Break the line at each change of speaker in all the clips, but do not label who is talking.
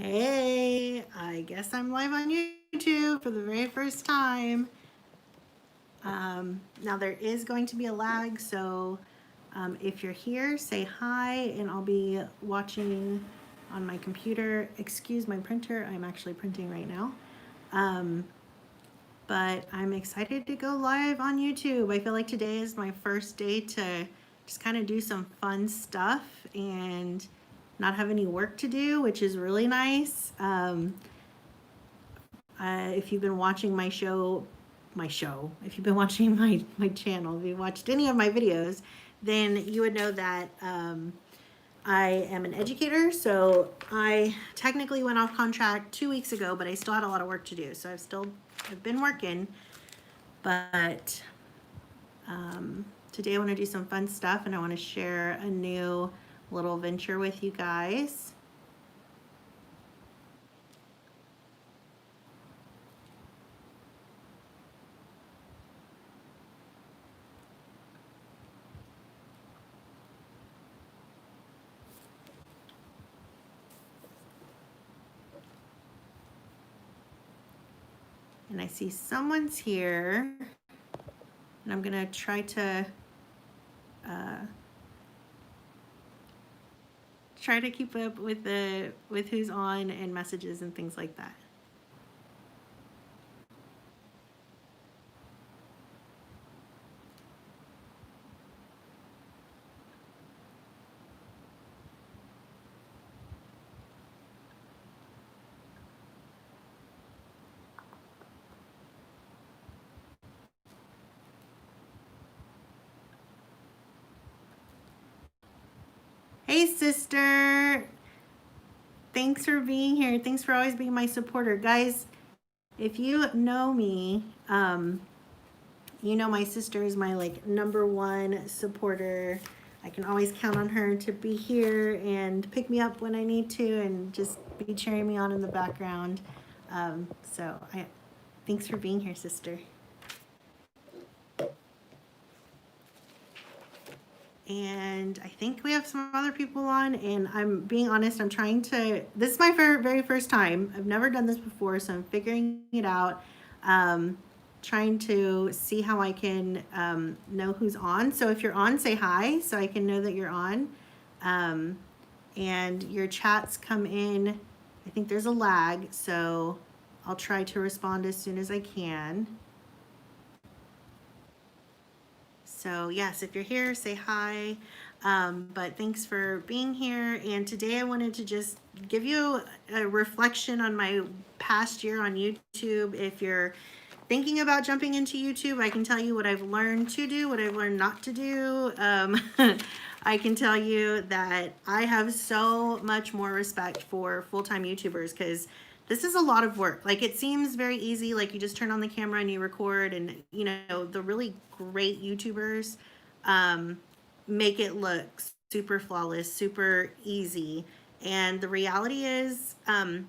Hey, I guess I'm live on YouTube for the very first time. Now there is going to be a lag, so if you're here, say hi, and I'll be watching on my computer. Excuse my printer, I'm actually printing right now. But I'm excited to go live on YouTube. I feel like today is my first day to just kind of do some fun stuff and not have any work to do, which is really nice. If you've been watching my show, if you've been watching my channel, if you watched any of my videos, then you would know that I am an educator. So I technically went off contract 2 weeks ago, but I still had a lot of work to do. So I've been working, but today I want to do some fun stuff, and I want to share a new little venture with you guys. And I see someone's here, and I'm gonna try to keep up with who's on and messages and things like that. Hey, sister. Thanks for being here. Thanks for always being my supporter. Guys, if you know me, you know my sister is my #1 supporter. I can always count on her to be here and pick me up when I need to and just be cheering me on in the background. Thanks for being here, sister. And I think we have some other people on, and I'm being honest, this is my very first time. I've never done this before, so I'm figuring it out. Trying to see how I can know who's on. So if you're on, say hi so I can know that you're on. And your chats come in. I think there's a lag, so I'll try to respond as soon as I can. So yes, if you're here, say hi. But thanks for being here. And today I wanted to just give you a reflection on my past year on YouTube. If you're thinking about jumping into YouTube, I can tell you what I've learned to do, what I've learned not to do. I can tell you that I have so much more respect for full-time YouTubers, because this is a lot of work. Like, it seems very easy, like you just turn on the camera and you record, and you know, the really great YouTubers make it look super flawless, super easy. And the reality is, I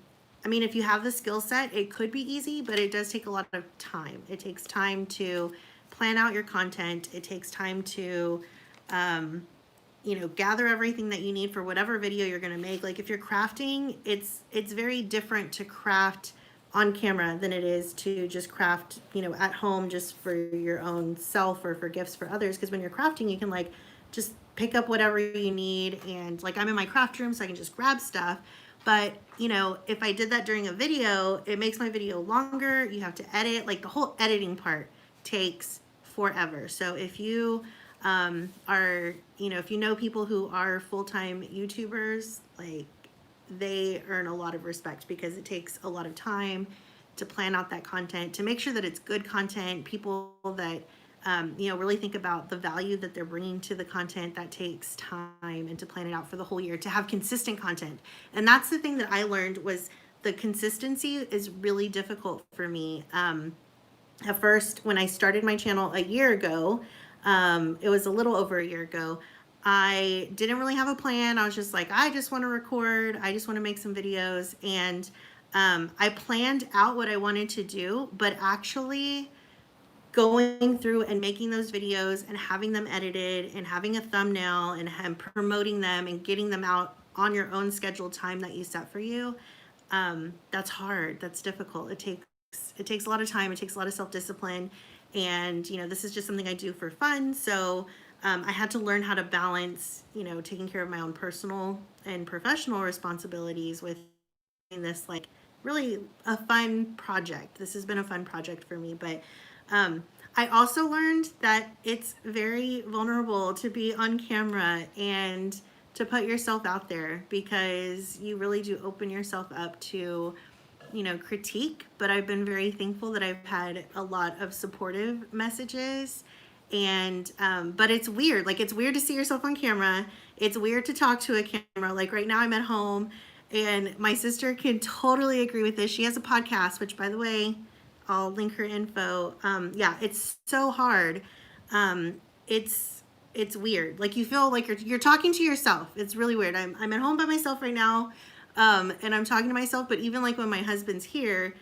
mean, if you have the skill set, it could be easy, but it does take a lot of time. It takes time to plan out your content. It takes time to, you know, gather everything that you need for whatever video you're going to make. Like if you're crafting, it's very different to craft on camera than it is to just craft, you know, at home just for your own self or for gifts for others. Because when you're crafting, you can like just pick up whatever you need, and like I'm in my craft room, so I can just grab stuff. But you know, if I did that during a video, it makes my video longer. You have to edit, like the whole editing part takes forever. So if you are, you know, if you know people who are full-time YouTubers, like they earn a lot of respect, because it takes a lot of time to plan out that content, to make sure that it's good content, people that you know, really think about the value that they're bringing to the content. That takes time, and to plan it out for the whole year, to have consistent content. And that's the thing that I learned, was the consistency is really difficult for me. At first, when I started my channel a year ago, it was a little over a year ago, I didn't really have a plan. I was just like, I just want to record. I just want to make some videos. And I planned out what I wanted to do, but actually going through and making those videos and having them edited and having a thumbnail and promoting them and getting them out on your own scheduled time that you set for you, that's hard. That's difficult. It takes a lot of time. It takes a lot of self-discipline. And, this is just something I do for fun. So I had to learn how to balance, taking care of my own personal and professional responsibilities with this, like, really a fun project. This has been a fun project for me. But I also learned that it's very vulnerable to be on camera and to put yourself out there, because you really do open yourself up to, critique. But I've been very thankful that I've had a lot of supportive messages. And but it's weird. Like, it's weird to see yourself on camera. It's weird to talk to a camera. Like, right now I'm at home, and my sister can totally agree with this. She has a podcast, which, by the way, I'll link her info. Yeah, it's so hard. It's weird. Like, you feel like you're talking to yourself. It's really weird. I'm at home by myself right now, and I'm talking to myself. But even like when my husband's here,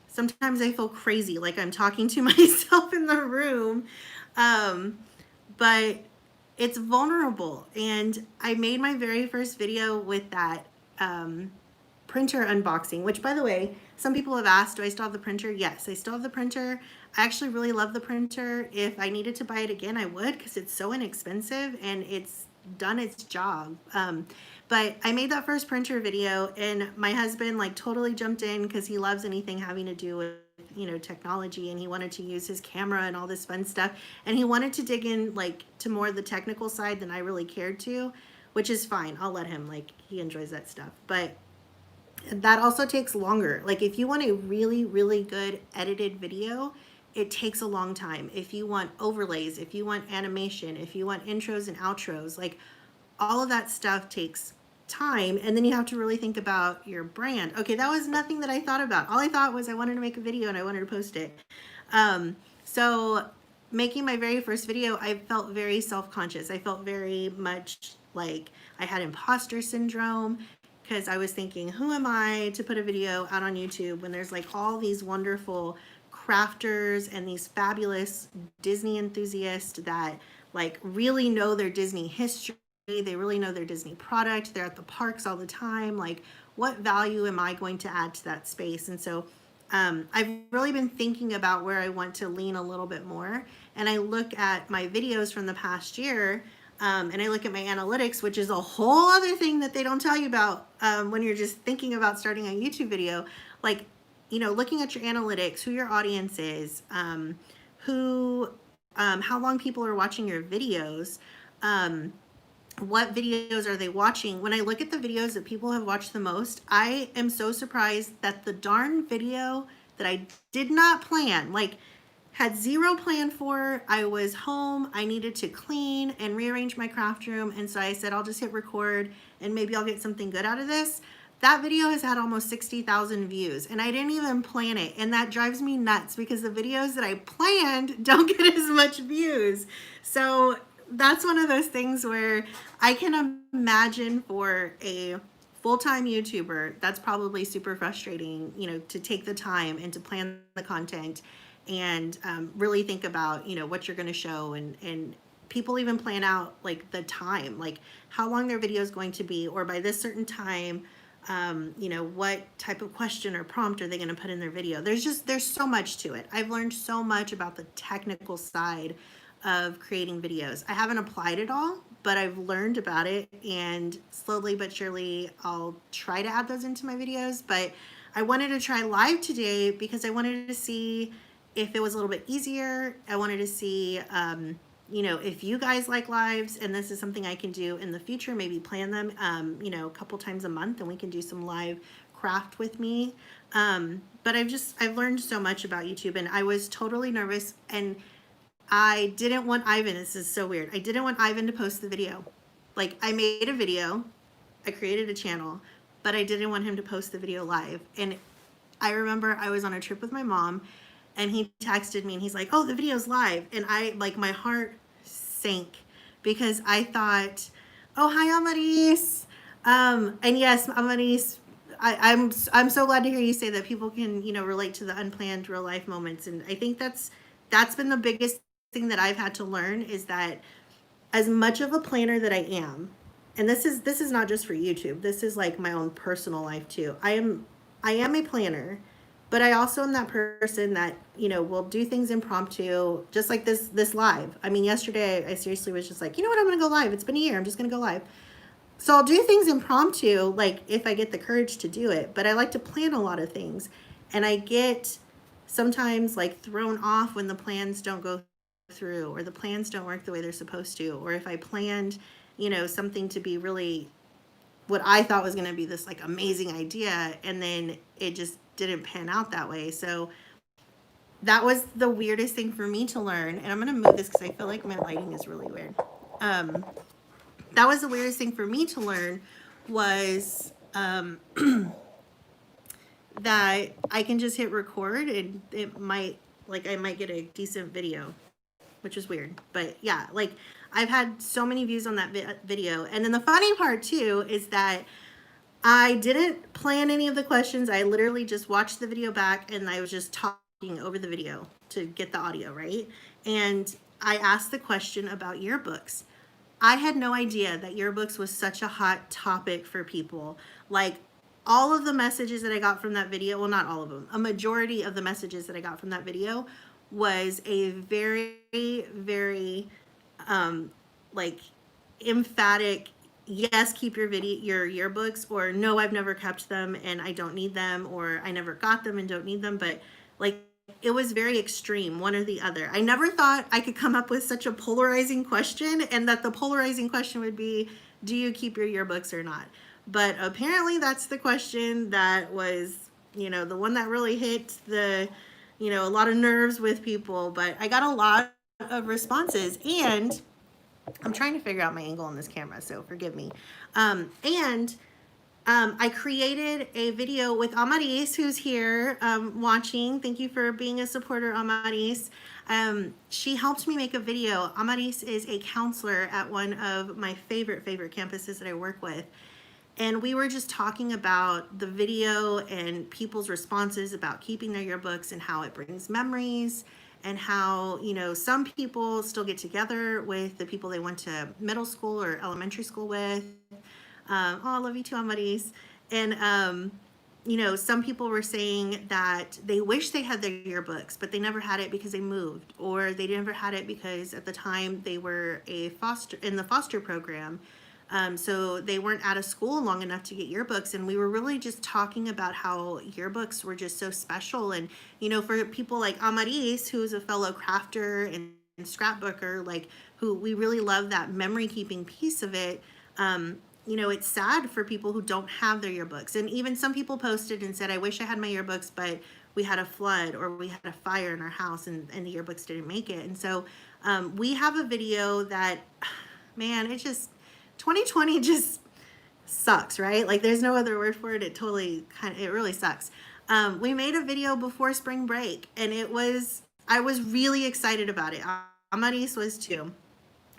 sometimes I feel crazy, like I'm talking to myself in the room. But it's vulnerable, and I made my very first video with that printer unboxing, which, by the way, some people have asked, do I still have the printer? Yes, I still have the printer. I actually really love the printer. If I needed to buy it again, I would, because it's so inexpensive and it's done its job. But I made that first printer video, and my husband like totally jumped in because he loves anything having to do with technology, and he wanted to use his camera and all this fun stuff, and he wanted to dig in like to more of the technical side than I really cared to, which is fine. I'll let him, like, he enjoys that stuff. But that also takes longer. Like, if you want a really, really good edited video, it takes a long time. If you want overlays, if you want animation, if you want intros and outros, like, all of that stuff takes time. And then you have to really think about your brand. Okay, that was nothing that I thought about. All I thought was I wanted to make a video and I wanted to post it. So making my very first video, I felt very self-conscious. I felt very much like I had imposter syndrome, because I was thinking, who am I to put a video out on YouTube when there's like all these wonderful crafters and these fabulous Disney enthusiasts that like really know their Disney history. They really know their Disney product. They're at the parks all the time. Like, what value am I going to add to that space? And so I've really been thinking about where I want to lean a little bit more. And I look at my videos from the past year, and I look at my analytics, which is a whole other thing that they don't tell you about when you're just thinking about starting a YouTube video. Like, looking at your analytics, who your audience is, how long people are watching your videos, what videos are they watching. When I look at the videos that people have watched the most, I am so surprised that the darn video that I did not plan, like, had zero plan for. I was home, I needed to clean and rearrange my craft room, and so I said, I'll just hit record and maybe I'll get something good out of this. That video has had almost 60,000 views, and I didn't even plan it, and that drives me nuts because the videos that I planned don't get as much views. So that's one of those things where I can imagine for a full-time YouTuber, that's probably super frustrating, to take the time and to plan the content and really think about, what you're going to show, and people even plan out like the time, like how long their video is going to be, or by this certain time, what type of question or prompt are they going to put in their video. There's so much to it. I've learned so much about the technical side of creating videos. I haven't applied it all, but I've learned about it, and slowly but surely I'll try to add those into my videos. But I wanted to try live today because I wanted to see if it was a little bit easier. I wanted to see, if you guys like lives, and this is something I can do in the future, maybe plan them, a couple times a month, and we can do some live craft with me. But I've learned so much about YouTube, and I was totally nervous, and I didn't want Ivan, this is so weird, I didn't want Ivan to post the video. Like, I made a video, I created a channel, but I didn't want him to post the video live. And I remember I was on a trip with my mom, and he texted me and he's like, oh, the video's live. And my heart sank, because I thought, oh, hi, Amaris. And yes, Amaris, I'm so glad to hear you say that people can, relate to the unplanned real life moments. And I think that's been the biggest thing that I've had to learn, is that as much of a planner that I am, and this is not just for YouTube, this is like my own personal life too. I am I am a planner, but I also am that person that, will do things impromptu, just like this live. I mean, yesterday I seriously was just like, you know what, I'm gonna go live. It's been a year. I'm just gonna go live. So I'll do things impromptu, like if I get the courage to do it, but I like to plan a lot of things. And I get sometimes like thrown off when the plans don't go through, or the plans don't work the way they're supposed to, or if I planned, something to be really what I thought was going to be this like amazing idea, and then it just didn't pan out that way. So that was the weirdest thing for me to learn. And I'm going to move this because I feel like my lighting is really weird. Um, that was the weirdest thing for me to learn was that I can just hit record and it might, like, I might get a decent video, which is weird. But yeah, like, I've had so many views on that video. And then the funny part too is that I didn't plan any of the questions. I literally just watched the video back and I was just talking over the video to get the audio, right? And I asked the question about yearbooks. I had no idea that yearbooks was such a hot topic for people. Like, all of the messages that I got from that video, well, not all of them, a majority of the messages that I got from that video was a very, very, like, emphatic, yes, keep your yearbooks, or no, I've never kept them and I don't need them, or I never got them and don't need them. But like, it was very extreme, one or the other. I never thought I could come up with such a polarizing question, and that the polarizing question would be, do you keep your yearbooks or not? But apparently that's the question that was, the one that really hit the, a lot of nerves with people. But I got a lot of responses, and I'm trying to figure out my angle on this camera, so forgive me. I created a video with Amaris, who's here watching. Thank you for being a supporter, Amaris. She helped me make a video. Amaris is a counselor at one of my favorite campuses that I work with. And we were just talking about the video and people's responses about keeping their yearbooks and how it brings memories, and how, some people still get together with the people they went to middle school or elementary school with. Oh, I love you too, Amaris. And, some people were saying that they wish they had their yearbooks, but they never had it because they moved, or they never had it because at the time they were in the foster program. So they weren't out of school long enough to get yearbooks. And we were really just talking about how yearbooks were just so special. And, for people like Amaris, who's a fellow crafter and scrapbooker, like, who we really love that memory keeping piece of it. It's sad for people who don't have their yearbooks. And even some people posted and said, I wish I had my yearbooks, but we had a flood or we had a fire in our house and the yearbooks didn't make it. And so we have a video that, man, it's just, 2020 just sucks, right? Like, there's no other word for it. It really sucks. We made a video before spring break, and I was really excited about it. Amaris was too.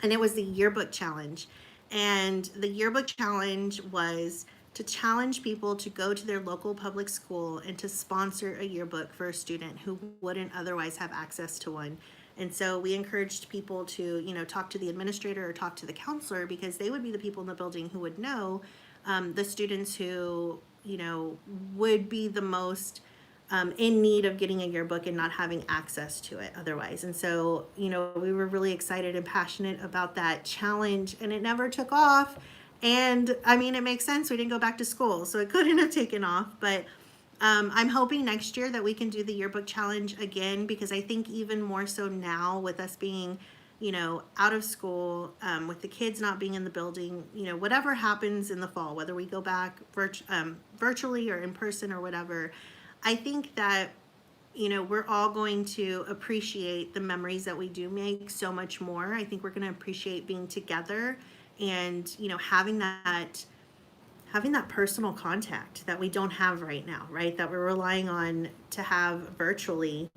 And it was the yearbook challenge. And the yearbook challenge was to challenge people to go to their local public school and to sponsor a yearbook for a student who wouldn't otherwise have access to one. And so we encouraged people to, talk to the administrator or talk to the counselor, because they would be the people in the building who would know the students who, would be the most in need of getting a yearbook and not having access to it otherwise. And so, we were really excited and passionate about that challenge, and it never took off. And I mean, it makes sense. We didn't go back to school, so it couldn't have taken off. But I'm hoping next year that we can do the yearbook challenge again, because I think even more so now, with us being, out of school, with the kids not being in the building, whatever happens in the fall, whether we go back virtually or in person or whatever, I think that, we're all going to appreciate the memories that we do make so much more. I think we're going to appreciate being together and, having that personal contact that we don't have right now, right? That we're relying on to have virtually.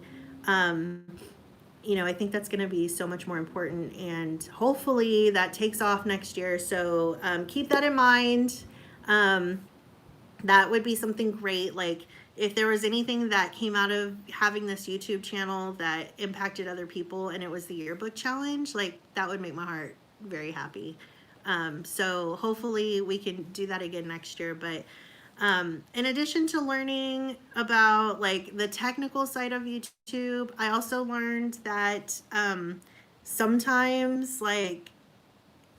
I think that's going to be so much more important, and hopefully that takes off next year. So keep that in mind. That would be something great. Like, if there was anything that came out of having this YouTube channel that impacted other people and it was the yearbook challenge, like, that would make my heart very happy. So hopefully we can do that again next year. But In addition to learning about like the technical side of YouTube, I also learned that sometimes like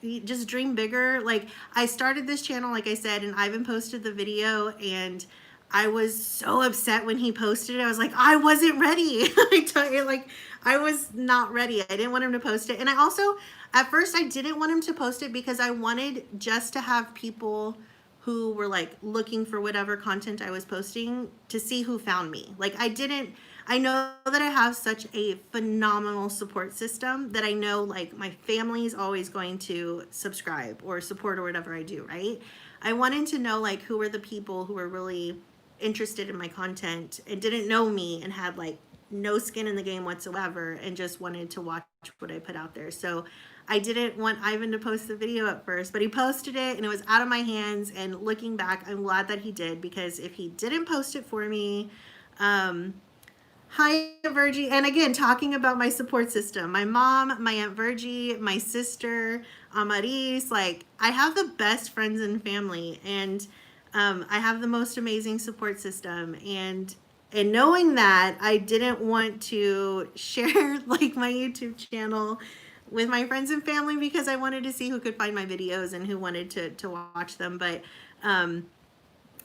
you just dream bigger. Like I started this channel, like I said, and Ivan posted the video, and I was so upset when he posted it. I was like, I wasn't ready. I tell you, like I was not ready. I didn't want him to post it. And I also, at first, I didn't want him to post it because I wanted just to have people who were like looking for whatever content I was posting to see who found me. Like I know that I have such a phenomenal support system that I know like my family is always going to subscribe or support or whatever I do, right? I wanted to know like who were the people who were really interested in my content and didn't know me and had like no skin in the game whatsoever and just wanted to watch what I put out there. So I didn't want Ivan to post the video at first, but he posted it and it was out of my hands. And looking back, I'm glad that he did, because if he didn't post it for me, hi, Virgie. And again, talking about my support system, my mom, my Aunt Virgie, my sister, Amaris, like I have the best friends and family, and I have the most amazing support system. And knowing that, I didn't want to share like my YouTube channel with my friends and family because I wanted to see who could find my videos and who wanted to watch them. But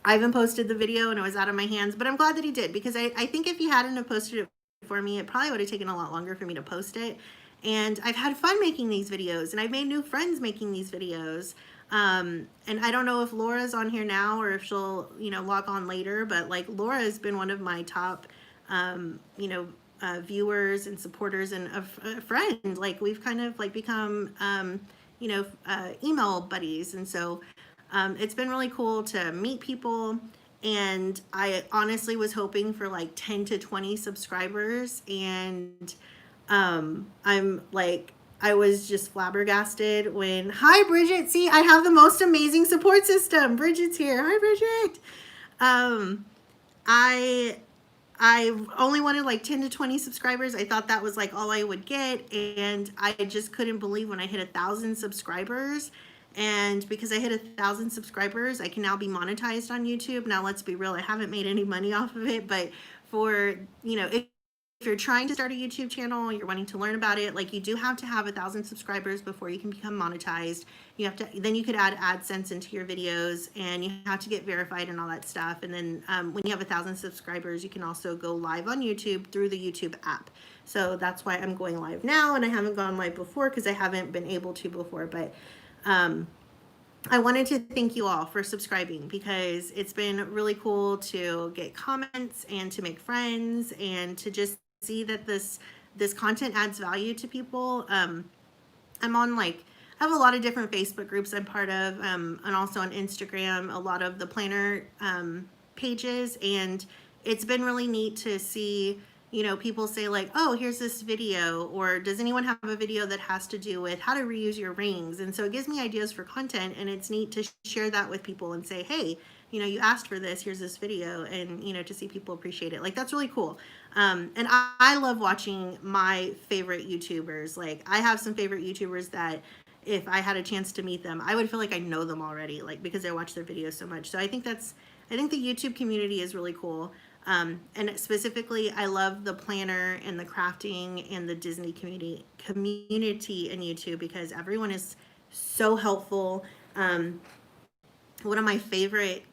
Ivan posted the video and it was out of my hands, but I'm glad that he did, because I think if he hadn't have posted it for me, it probably would have taken a lot longer for me to post it. And I've had fun making these videos, and I've made new friends making these videos. And I don't know if Laura's on here now or if she'll, log on later, but like Laura has been one of my top, viewers and supporters and a friend. Like we've kind of like become, email buddies. And so it's been really cool to meet people. And I honestly was hoping for like 10 to 20 subscribers. And I'm like, I was just flabbergasted when, hi Bridget, see, I have the most amazing support system. Bridget's here. Hi Bridget. I only wanted like 10 to 20 subscribers. I thought that was like all I would get. And I just couldn't believe when I hit 1,000 subscribers. And because I hit 1,000 subscribers, I can now be monetized on YouTube. Now, let's be real, I haven't made any money off of it, but for, if you're trying to start a YouTube channel, you're wanting to learn about it, like you do have to have 1,000 subscribers before you can become monetized. You have to, then you could add AdSense into your videos, and you have to get verified and all that stuff. And then when you have 1,000 subscribers, you can also go live on YouTube through the YouTube app. So that's why I'm going live now, and I haven't gone live before because I haven't been able to before. But I wanted to thank you all for subscribing, because it's been really cool to get comments and to make friends and to just see that this content adds value to people. I'm on I have a lot of different Facebook groups I'm part of, and also on Instagram, a lot of the planner pages, and it's been really neat to see people say like, oh, here's this video, or does anyone have a video that has to do with how to reuse your rings? And so it gives me ideas for content, and it's neat to share that with people and say, hey, you asked for this, here's this video, and to see people appreciate it. Like that's really cool. And I love watching my favorite YouTubers. Like I have some favorite YouTubers that if I had a chance to meet them, I would feel like I know them already, like because I watch their videos so much. So I think the YouTube community is really cool. And specifically, I love the planner and the crafting and the Disney community in YouTube, because everyone is so helpful. One of my favorite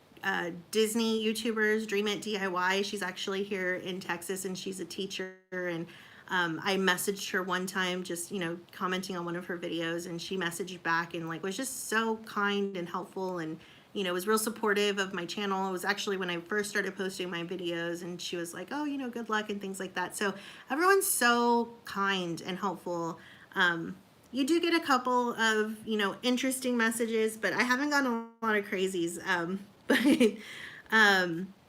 Disney YouTubers, Dream It DIY, she's actually here in Texas, and she's a teacher. And I messaged her one time, just commenting on one of her videos, and she messaged back and was just so kind and helpful, and was real supportive of my channel. It was actually when I first started posting my videos, and she was like, oh, good luck and things like that. So everyone's so kind and helpful. You do get a couple of, interesting messages, but I haven't gotten a lot of crazies.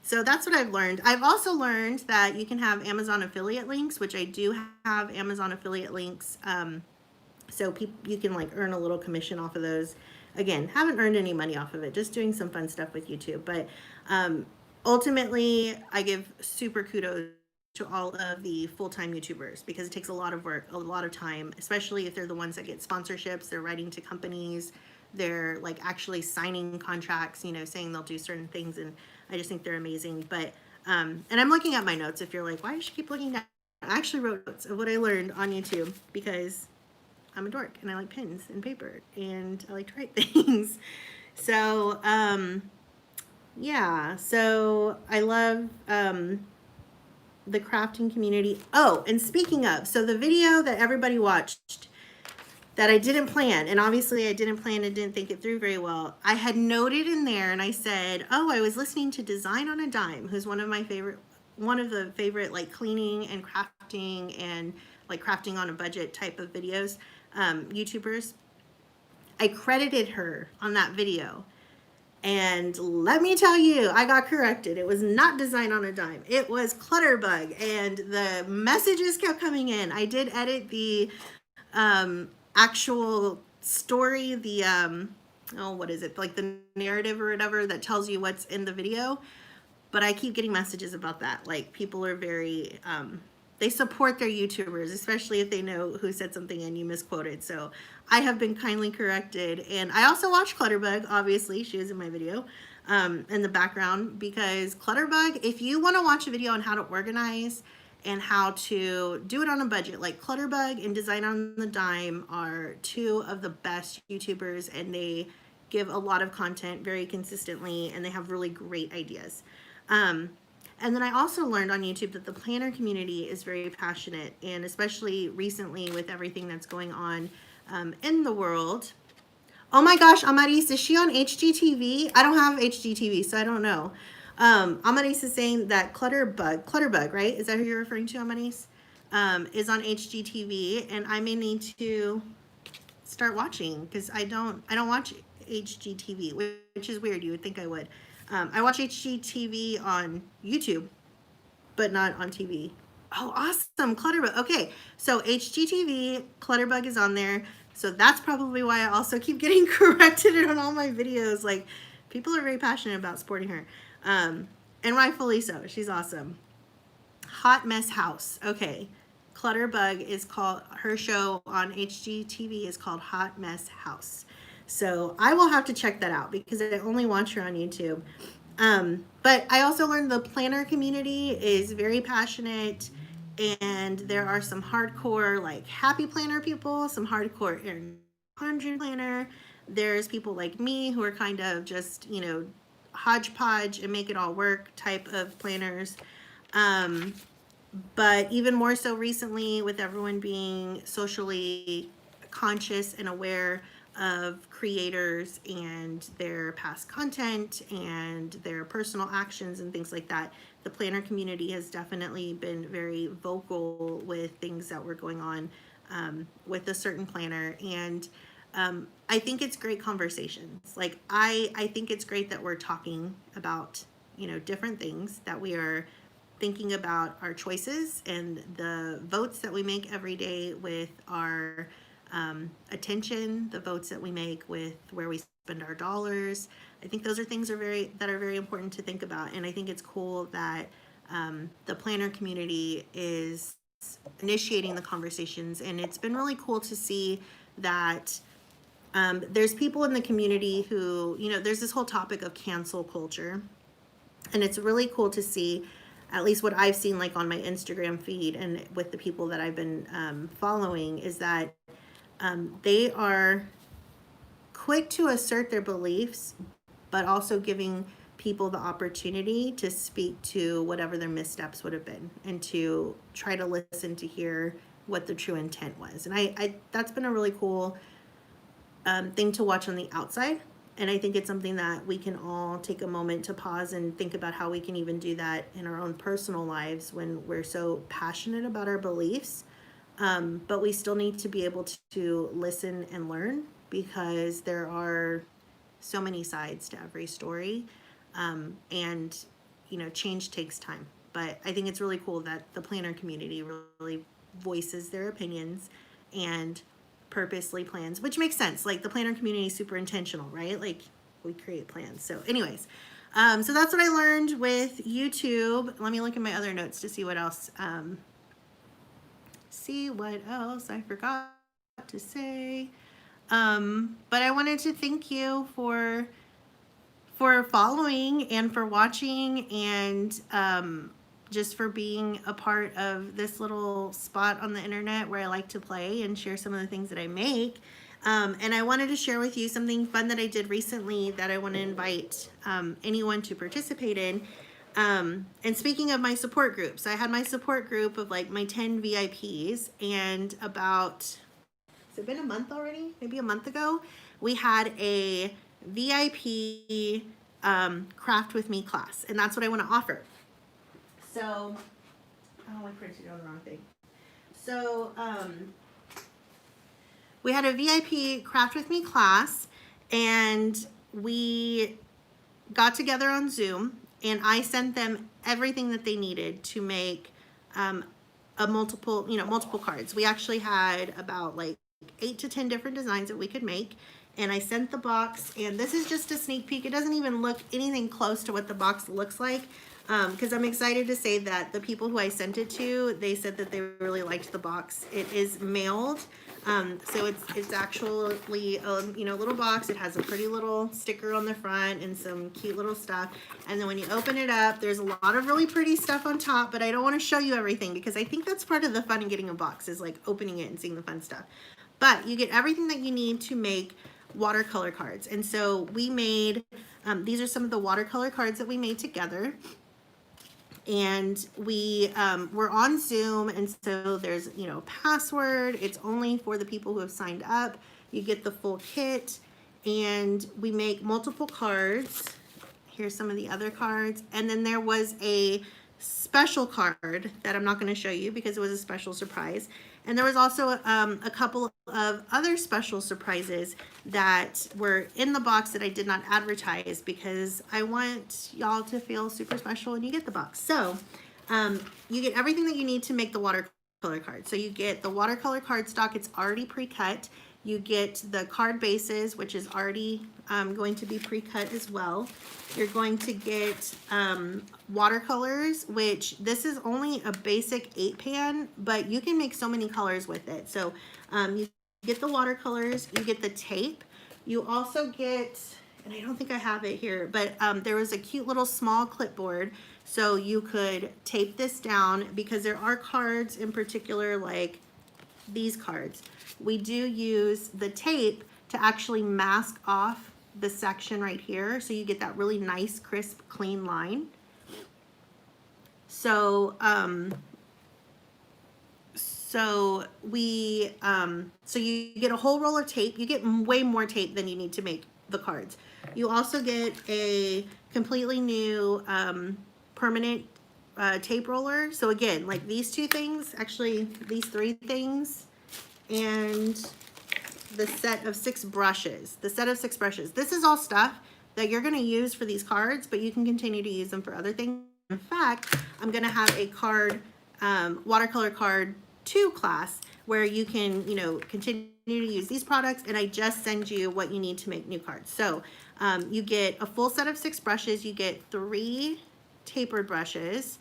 So that's what I've learned. I've also learned that you can have Amazon affiliate links, which I do have Amazon affiliate links. So you can earn a little commission off of those. Again, haven't earned any money off of it, just doing some fun stuff with YouTube. But ultimately, I give super kudos to all of the full-time YouTubers, because it takes a lot of work, a lot of time, especially if they're the ones that get sponsorships, they're writing to companies, they're like actually signing contracts, you know, saying they'll do certain things, and I just think they're amazing. But and I'm looking at my notes. If you're like, why does she keep looking down? I actually wrote notes of what I learned on YouTube because I'm a dork and I like pens and paper and I like to write things. So yeah, so I love the crafting community. Oh, and speaking of, so the video that everybody watched that I didn't plan, and obviously I didn't plan and didn't think it through very well, I had noted in there and I said, oh, I was listening to Design on a Dime, who's one of the favorite like cleaning and crafting and like crafting on a budget type of videos, YouTubers. I credited her on that video. And let me tell you, I got corrected. It was not Design on a Dime. It was Clutterbug. And the messages kept coming in. I did edit the actual story, the, oh, what is it? Like the narrative or whatever that tells you what's in the video. But I keep getting messages about that. Like people are very, they support their YouTubers, especially if they know who said something and you misquoted. So I have been kindly corrected. And I also watched Clutterbug, obviously. She was in my video in the background, because Clutterbug, if you want to watch a video on how to organize and how to do it on a budget, like Clutterbug and Design on the Dime are two of the best YouTubers, and they give a lot of content very consistently, and they have really great ideas. And then I also learned on YouTube that the planner community is very passionate, and especially recently with everything that's going on in the world. Oh my gosh, Amaris, is she on HGTV? I don't have HGTV, so I don't know. Amaris is saying that Clutterbug, right? Is that who you're referring to, Amaris? Is on HGTV, and I may need to start watching because I don't watch HGTV, which is weird. You would think I would. I watch HGTV on YouTube, but not on TV. Oh, awesome. Clutterbug. Okay, so HGTV, Clutterbug is on there. So that's probably why I also keep getting corrected on all my videos. Like, people are very passionate about supporting her. And rightfully so. She's awesome. Hot Mess House. Okay. Clutterbug is called, her show on HGTV is called Hot Mess House. So I will have to check that out because I only watch her on YouTube. But I also learned the planner community is very passionate, and there are some hardcore like happy planner people, some hardcore Erin 100 planner. There's people like me who are kind of just, you know, hodgepodge and make it all work type of planners. But even more so recently, with everyone being socially conscious and aware of creators and their past content and their personal actions and things like that, the planner community has definitely been very vocal with things that were going on with a certain planner. And I think it's great conversations. Like I think it's great that we're talking about, you know, different things, that we are thinking about our choices and the votes that we make every day with our attention, the votes that we make with where we spend our dollars. I think those are things that are very important to think about. And I think it's cool that the planner community is initiating the conversations. And it's been really cool to see that there's people in the community who, you know, there's this whole topic of cancel culture. And it's really cool to see, at least what I've seen like on my Instagram feed and with the people that I've been following, is that they are quick to assert their beliefs, but also giving people the opportunity to speak to whatever their missteps would have been and to try to listen to hear what the true intent was. And I that's been a really cool thing to watch on the outside. And I think it's something that we can all take a moment to pause and think about how we can even do that in our own personal lives when we're so passionate about our beliefs. But we still need to be able to listen and learn, because there are so many sides to every story. And, you know, change takes time. But I think it's really cool that the planner community really voices their opinions and purposely plans, which makes sense. Like the planner community is super intentional, right? Like we create plans. So anyways, so that's what I learned with YouTube. Let me look at my other notes to see what else. I forgot to say. But I wanted to thank you for following and for watching, and just for being a part of this little spot on the internet where I like to play and share some of the things that I make. And I wanted to share with you something fun that I did recently that I want to invite anyone to participate in. And speaking of my support groups, I had my support group of like my 10 VIPs, and about, has it been a month already? Maybe a month ago, we had a VIP craft with me class, and that's what I want to offer. So, oh, I printed on the wrong thing. So, we had a VIP craft with me class, and we got together on Zoom, and I sent them everything that they needed to make multiple cards. We actually had about like 8 to 10 different designs that we could make, and I sent the box, and this is just a sneak peek. It doesn't even look anything close to what the box looks like, because I'm excited to say that the people who I sent it to, they said that they really liked the box. It is mailed, so it's actually a little box. It has a pretty little sticker on the front and some cute little stuff, and then when you open it up, there's a lot of really pretty stuff on top, but I don't want to show you everything because I think that's part of the fun in getting a box, is like opening it and seeing the fun stuff. But you get everything that you need to make watercolor cards. And so we made, these are some of the watercolor cards that we made together. And we were on Zoom, and so there's, password. It's only for the people who have signed up. You get the full kit, and we make multiple cards. Here's some of the other cards. And then there was a special card that I'm not going to show you because it was a special surprise. And there was also a couple of other special surprises that were in the box that I did not advertise because I want y'all to feel super special when you get the box. So you get everything that you need to make the watercolor card. So you get the watercolor cardstock. It's already pre-cut. You get the card bases, which is already going to be pre-cut as well. You're going to get watercolors, which this is only a basic 8-pan, but you can make so many colors with it. So you get the watercolors, you get the tape. You also get, and I don't think I have it here, but there was a cute little small clipboard. So you could tape this down because there are cards in particular, like these cards. We do use the tape to actually mask off the section right here, so you get that really nice, crisp, clean line. So so you get a whole roll of tape. You get way more tape than you need to make the cards. You also get a completely new permanent tape roller. So again, like these two things, actually these 3 things, and the set of 6 brushes. The set of 6 brushes. This is all stuff that you're going to use for these cards, but you can continue to use them for other things. In fact, I'm going to have a card, watercolor card 2 class where you can, continue to use these products, and I just send you what you need to make new cards. So you get a full set of 6 brushes. You get 3 tapered brushes,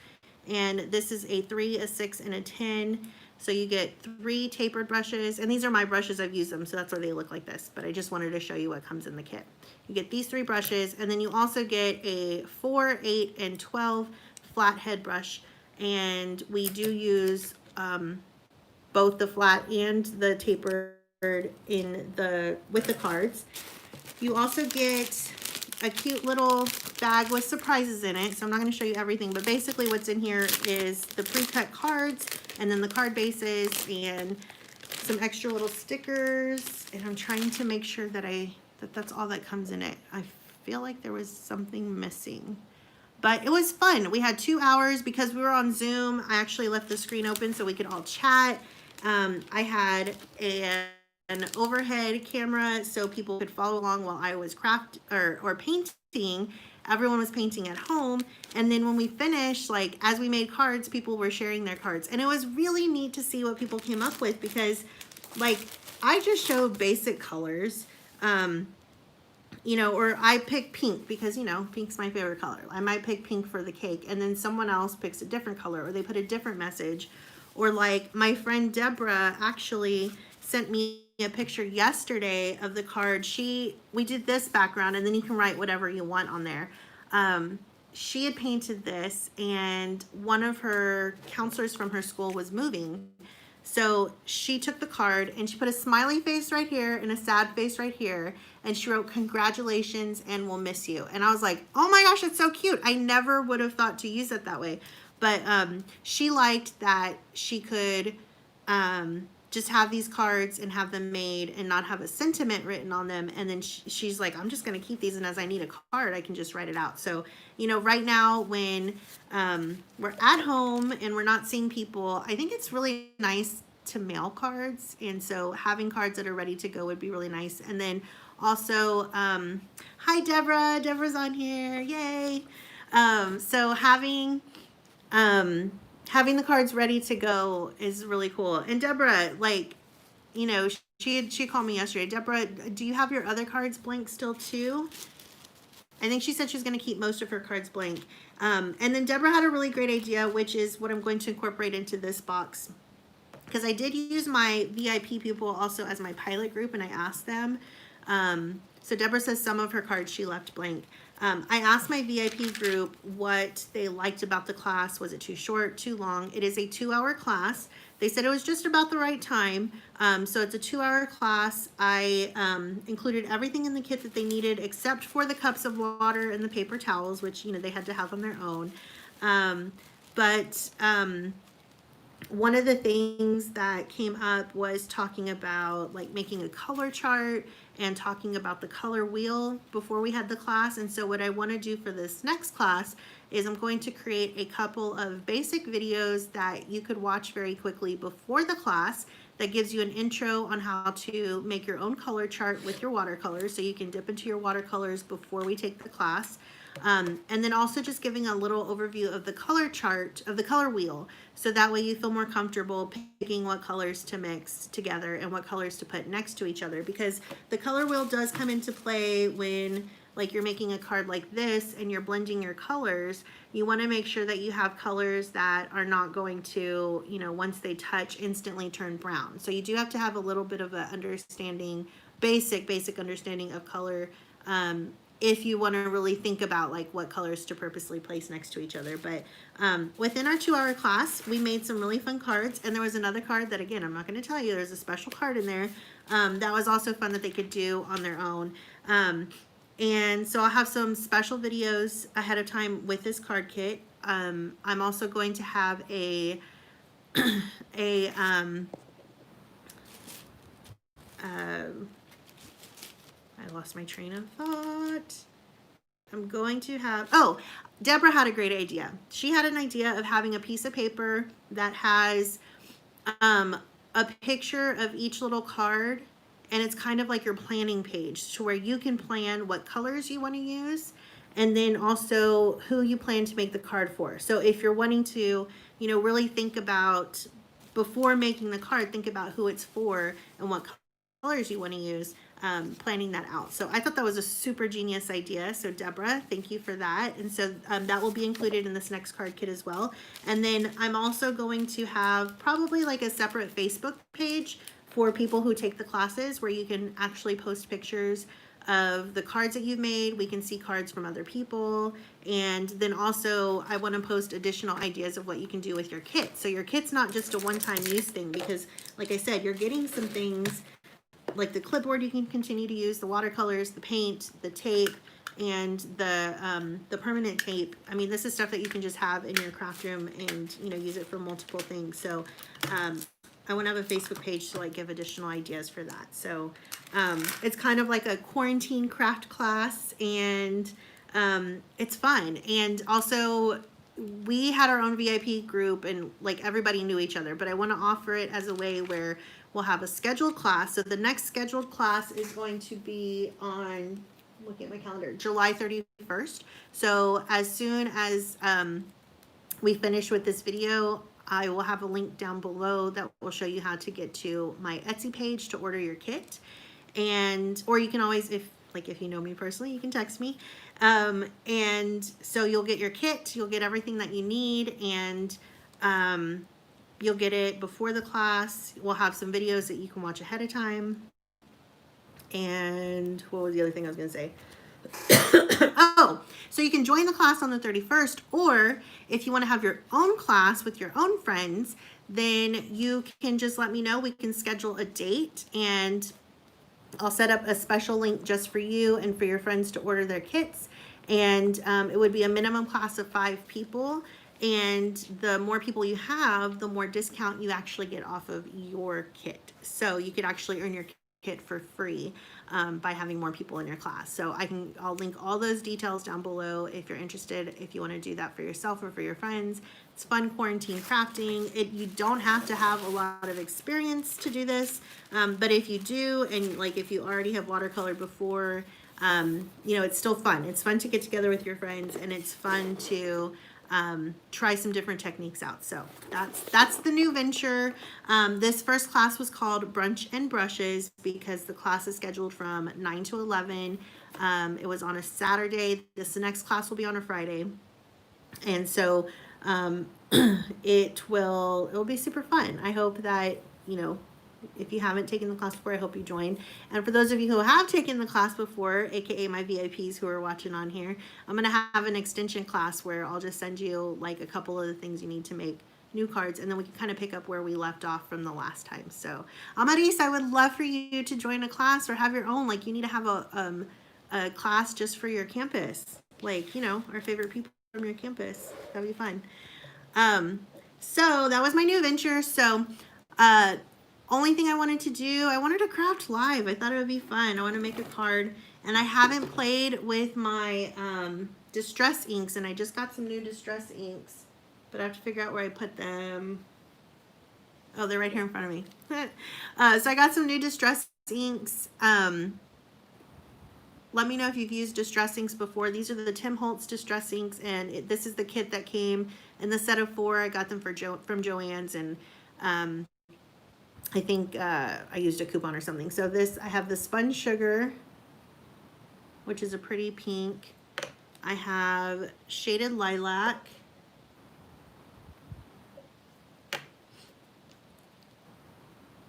and this is a 3, a 6, and a 10. So you get 3 tapered brushes, and these are my brushes. I've used them, so that's why they look like this, but I just wanted to show you what comes in the kit. You get these 3 brushes, and then you also get a 4, 8, and 12 flathead brush, and we do use both the flat and the tapered with the cards. You also get a cute little bag with surprises in it, so I'm not going to show you everything, but basically what's in here is the pre-cut cards, and then the card bases, and some extra little stickers, and I'm trying to make sure that that's all that comes in it. I feel like there was something missing, but it was fun. We had 2 hours because we were on Zoom. I actually left the screen open so we could all chat. I had an overhead camera so people could follow along while I was or painting. Everyone was painting at home, and then when we finished, like as we made cards, people were sharing their cards, and it was really neat to see what people came up with, because like I just showed basic colors, or I pick pink because pink's my favorite color. I might pick pink for the cake, and then someone else picks a different color, or they put a different message, or like my friend Deborah actually sent me a picture yesterday of the card. We did this background, and then you can write whatever you want on there. She had painted this, and one of her counselors from her school was moving. So she took the card and she put a smiley face right here and a sad face right here. And she wrote, "Congratulations and we'll miss you." And I was like, oh my gosh, it's so cute. I never would have thought to use it that way. But she liked that she could just have these cards and have them made and not have a sentiment written on them. And then she's like, I'm just going to keep these, and as I need a card, I can just write it out. So, you know, right now when we're at home and we're not seeing people, I think it's really nice to mail cards. And so having cards that are ready to go would be really nice. And then also, hi Deborah, Deborah's on here, yay. So having the cards ready to go is really cool. And Deborah, like, you know, she called me yesterday. Deborah, do you have your other cards blank still too? I think she said she's going to keep most of her cards blank. And then Deborah had a really great idea, which is what I'm going to incorporate into this box. Because I did use my VIP people also as my pilot group, and I asked them. So Deborah says some of her cards she left blank. I asked my VIP group what they liked about the class. Was it too short, too long? It is a 2-hour class. They said it was just about the right time. So it's a 2-hour class. I included everything in the kit that they needed except for the cups of water and the paper towels, which, you know, they had to have on their own. One of the things that came up was talking about like making a color chart and talking about the color wheel before we had the class. And so what I want to do for this next class is I'm going to create a couple of basic videos that you could watch very quickly before the class that gives you an intro on how to make your own color chart with your watercolors, so you can dip into your watercolors before we take the class. And then also just giving a little overview of the color chart, of the color wheel, so that way you feel more comfortable picking what colors to mix together and what colors to put next to each other, because the color wheel does come into play when like you're making a card like this and you're blending your colors. You want to make sure that you have colors that are not going to, you know, once they touch, instantly turn brown. So you do have to have a little bit of an understanding, basic understanding of color, if you want to really think about like what colors to purposely place next to each other. But within our 2-hour class, we made some really fun cards. And there was another card that, again, I'm not going to tell you, there's a special card in there that was also fun that they could do on their own. And so I'll have some special videos ahead of time with this card kit. I'm also going to have I lost my train of thought. I'm going to have, oh, Deborah had a great idea. She had an idea of having a piece of paper that has a picture of each little card, and it's kind of like your planning page to where you can plan what colors you want to use, and then also who you plan to make the card for. So if you're wanting to, you know, really think about, before making the card, think about who it's for and what colors you want to use, planning that out. So I thought that was a super genius idea. So Deborah, thank you for that. And so that will be included in this next card kit as well. And then I'm also going to have probably like a separate Facebook page for people who take the classes, where you can actually post pictures of the cards that you've made. We can see cards from other people. And then also I want to post additional ideas of what you can do with your kit. So your kit's not just a one-time use thing, because like I said, you're getting some things like the clipboard you can continue to use, the watercolors, the paint, the tape, and the permanent tape. I mean, this is stuff that you can just have in your craft room and, you know, use it for multiple things. So I want to have a Facebook page to like give additional ideas for that. So it's kind of like a quarantine craft class, and it's fun. And also we had our own VIP group, and like everybody knew each other, but I want to offer it as a way where we'll have a scheduled class. So the next scheduled class is going to be on, looking at my calendar, July 31st. So as soon as we finish with this video, I will have a link down below that will show you how to get to my Etsy page to order your kit. And, or you can always, if you know me personally, you can text me. And so you'll get your kit, you'll get everything that you need, and You'll get it before the class. We'll have some videos that you can watch ahead of time. And what was the other thing I was going to say? Oh, so you can join the class on the 31st, or if you want to have your own class with your own friends, then you can just let me know. We can schedule a date, and I'll set up a special link just for you and for your friends to order their kits. And it would be a minimum class of 5 people. And the more people you have, the more discount you actually get off of your kit. So you could actually earn your kit for free by having more people in your class. So I'll link all those details down below if you're interested, if you want to do that for yourself or for your friends. It's fun quarantine crafting. You don't have to have a lot of experience to do this, but if you do, and like if you already have watercolored before, you know, it's still fun. It's fun to get together with your friends, and it's fun to try some different techniques out. So that's the new venture. This first class was called Brunch and Brushes because the class is scheduled from 9 to 11. It was on a Saturday. The next class will be on a Friday. And so it'll be super fun. I hope that, you know, if you haven't taken the class before, I hope you join. And for those of you who have taken the class before, aka my VIPs who are watching on here, I'm going to have an extension class where I'll just send you like a couple of the things you need to make new cards, and then we can kind of pick up where we left off from the last time. So Amaris, I would love for you to join a class or have your own. Like, you need to have a class just for your campus, like, you know, our favorite people from your campus. That'd be fun. So that was my new venture. So only thing I wanted to do, I wanted to craft live. I thought it would be fun. I want to make a card, and I haven't played with my distress inks, and I just got some new distress inks, but I have to figure out where I put them. Oh, they're right here in front of me. So I got some new distress inks. Let me know if you've used distress inks before. These are the Tim Holtz distress inks, and this is the kit that came in the set of 4. I got them from Joann's, and I think I used a coupon or something. So I have the Sponge Sugar, which is a pretty pink. I have Shaded Lilac.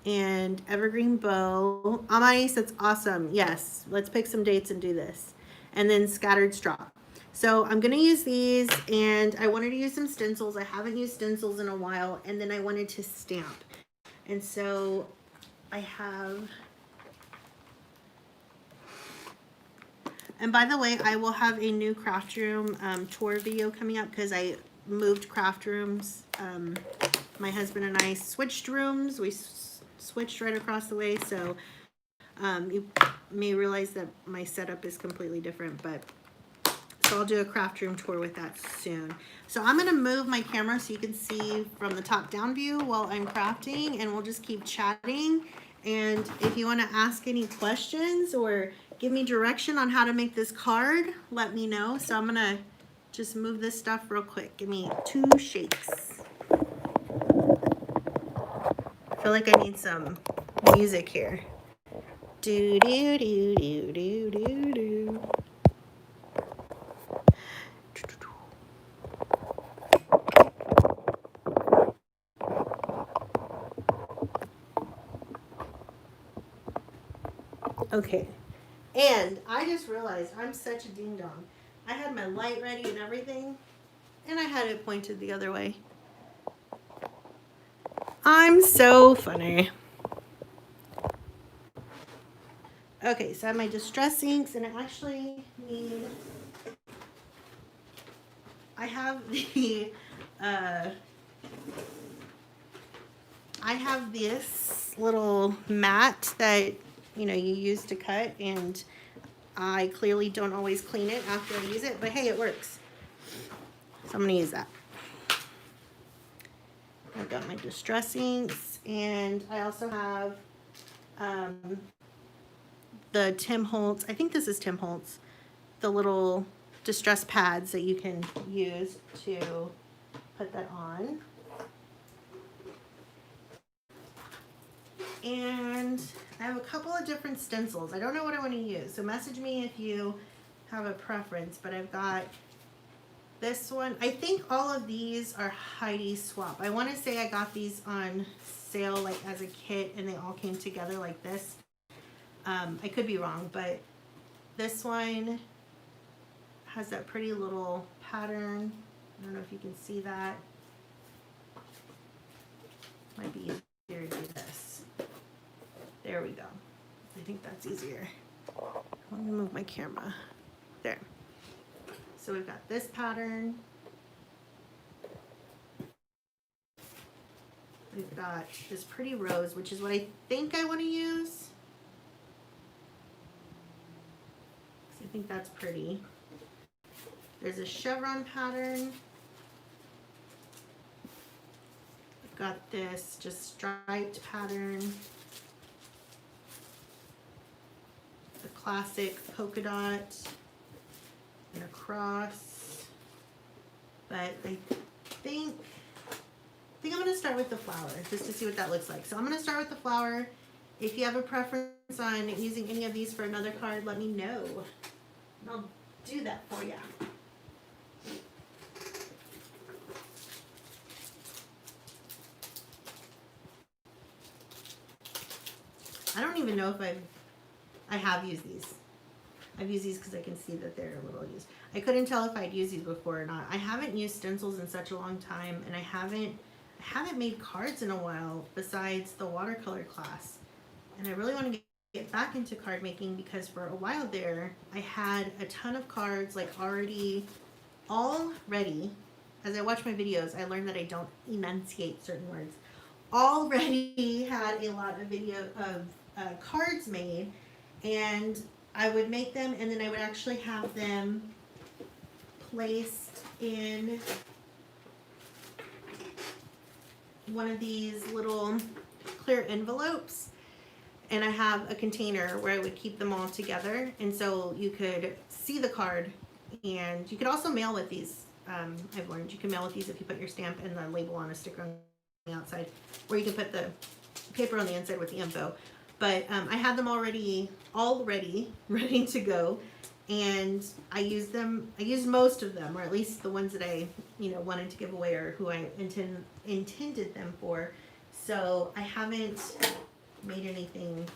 And Evergreen Bow. Amais, that's awesome. Yes, let's pick some dates and do this. And then Scattered Straw. So I'm going to use these, and I wanted to use some stencils. I haven't used stencils in a while, and then I wanted to stamp. And so I have, and by the way, I will have a new craft room tour video coming up because I moved craft rooms. My husband and I switched rooms. We switched right across the way, so you may realize that my setup is completely different, but so I'll do a craft room tour with that soon. So I'm going to move my camera so you can see from the top down view while I'm crafting, and we'll just keep chatting. And if you want to ask any questions or give me direction on how to make this card, let me know. So I'm going to just move this stuff real quick. Give me 2 shakes. I feel like I need some music here. Do do do do do do do. Okay, and I just realized I'm such a ding dong. I had my light ready and everything, and I had it pointed the other way. I'm so funny. Okay, so I have my distress inks, and I actually need, I have the, I have this little mat that, you know, you use to cut, and I clearly don't always clean it after I use it, but hey, it works. So I'm going to use that. I've got my distress inks, and I also have the Tim Holtz, I think this is Tim Holtz, the little distress pads that you can use to put that on. And I have a couple of different stencils. I don't know what I want to use, so message me if you have a preference, but I've got this one. I think all of these are Heidi Swap. I want to say I got these on sale like as a kit and they all came together like this. I could be wrong, but this one has that pretty little pattern. I don't know if you can see that. Might be easier to do this. There we go. I think that's easier. Let me move my camera. There. So we've got this pattern. We've got this pretty rose, which is what I think I want to use. I think that's pretty. There's a chevron pattern. We've got this just striped pattern. The classic polka dot and a cross. But I think I'm going to start with the flower just to see what that looks like. So I'm going to start with the flower. If you have a preference on using any of these for another card, let me know. And I'll do that for you. I don't even know if I have used these. I've used these because I can see that they're a little used. I couldn't tell if I'd used these before or not. I haven't used stencils in such a long time, and I haven't made cards in a while besides the watercolor class. And I really want to get back into card making because for a while there, I had a ton of cards like already all ready. As I watch my videos, I learned that I don't enunciate certain words. Already had a lot of cards made, and I would make them and then I would actually have them placed in one of these little clear envelopes, and I have a container where I would keep them all together, and so you could see the card, and you could also mail with these. I've learned you can mail with these if you put your stamp and the label on a sticker on the outside, or you can put the paper on the inside with the info. But I had them already ready to go, and I used them. I used most of them, or at least the ones that I wanted to give away or who I intended them for. So I haven't made anything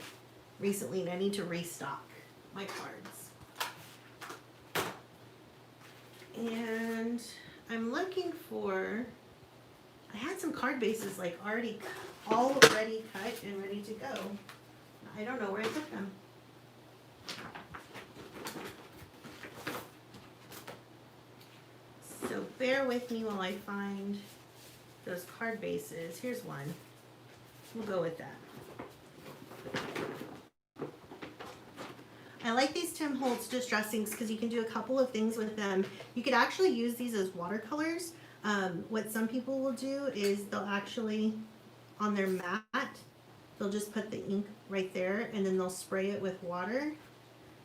recently, and I need to restock my cards. And I'm looking for. I had some card bases like already cut and ready to go. I don't know where I put them. So bear with me while I find those card bases. Here's one. We'll go with that. I like these Tim Holtz distressings because you can do a couple of things with them. You could actually use these as watercolors. What some people will do is they'll actually, on their mat, they'll just put the ink right there and then they'll spray it with water.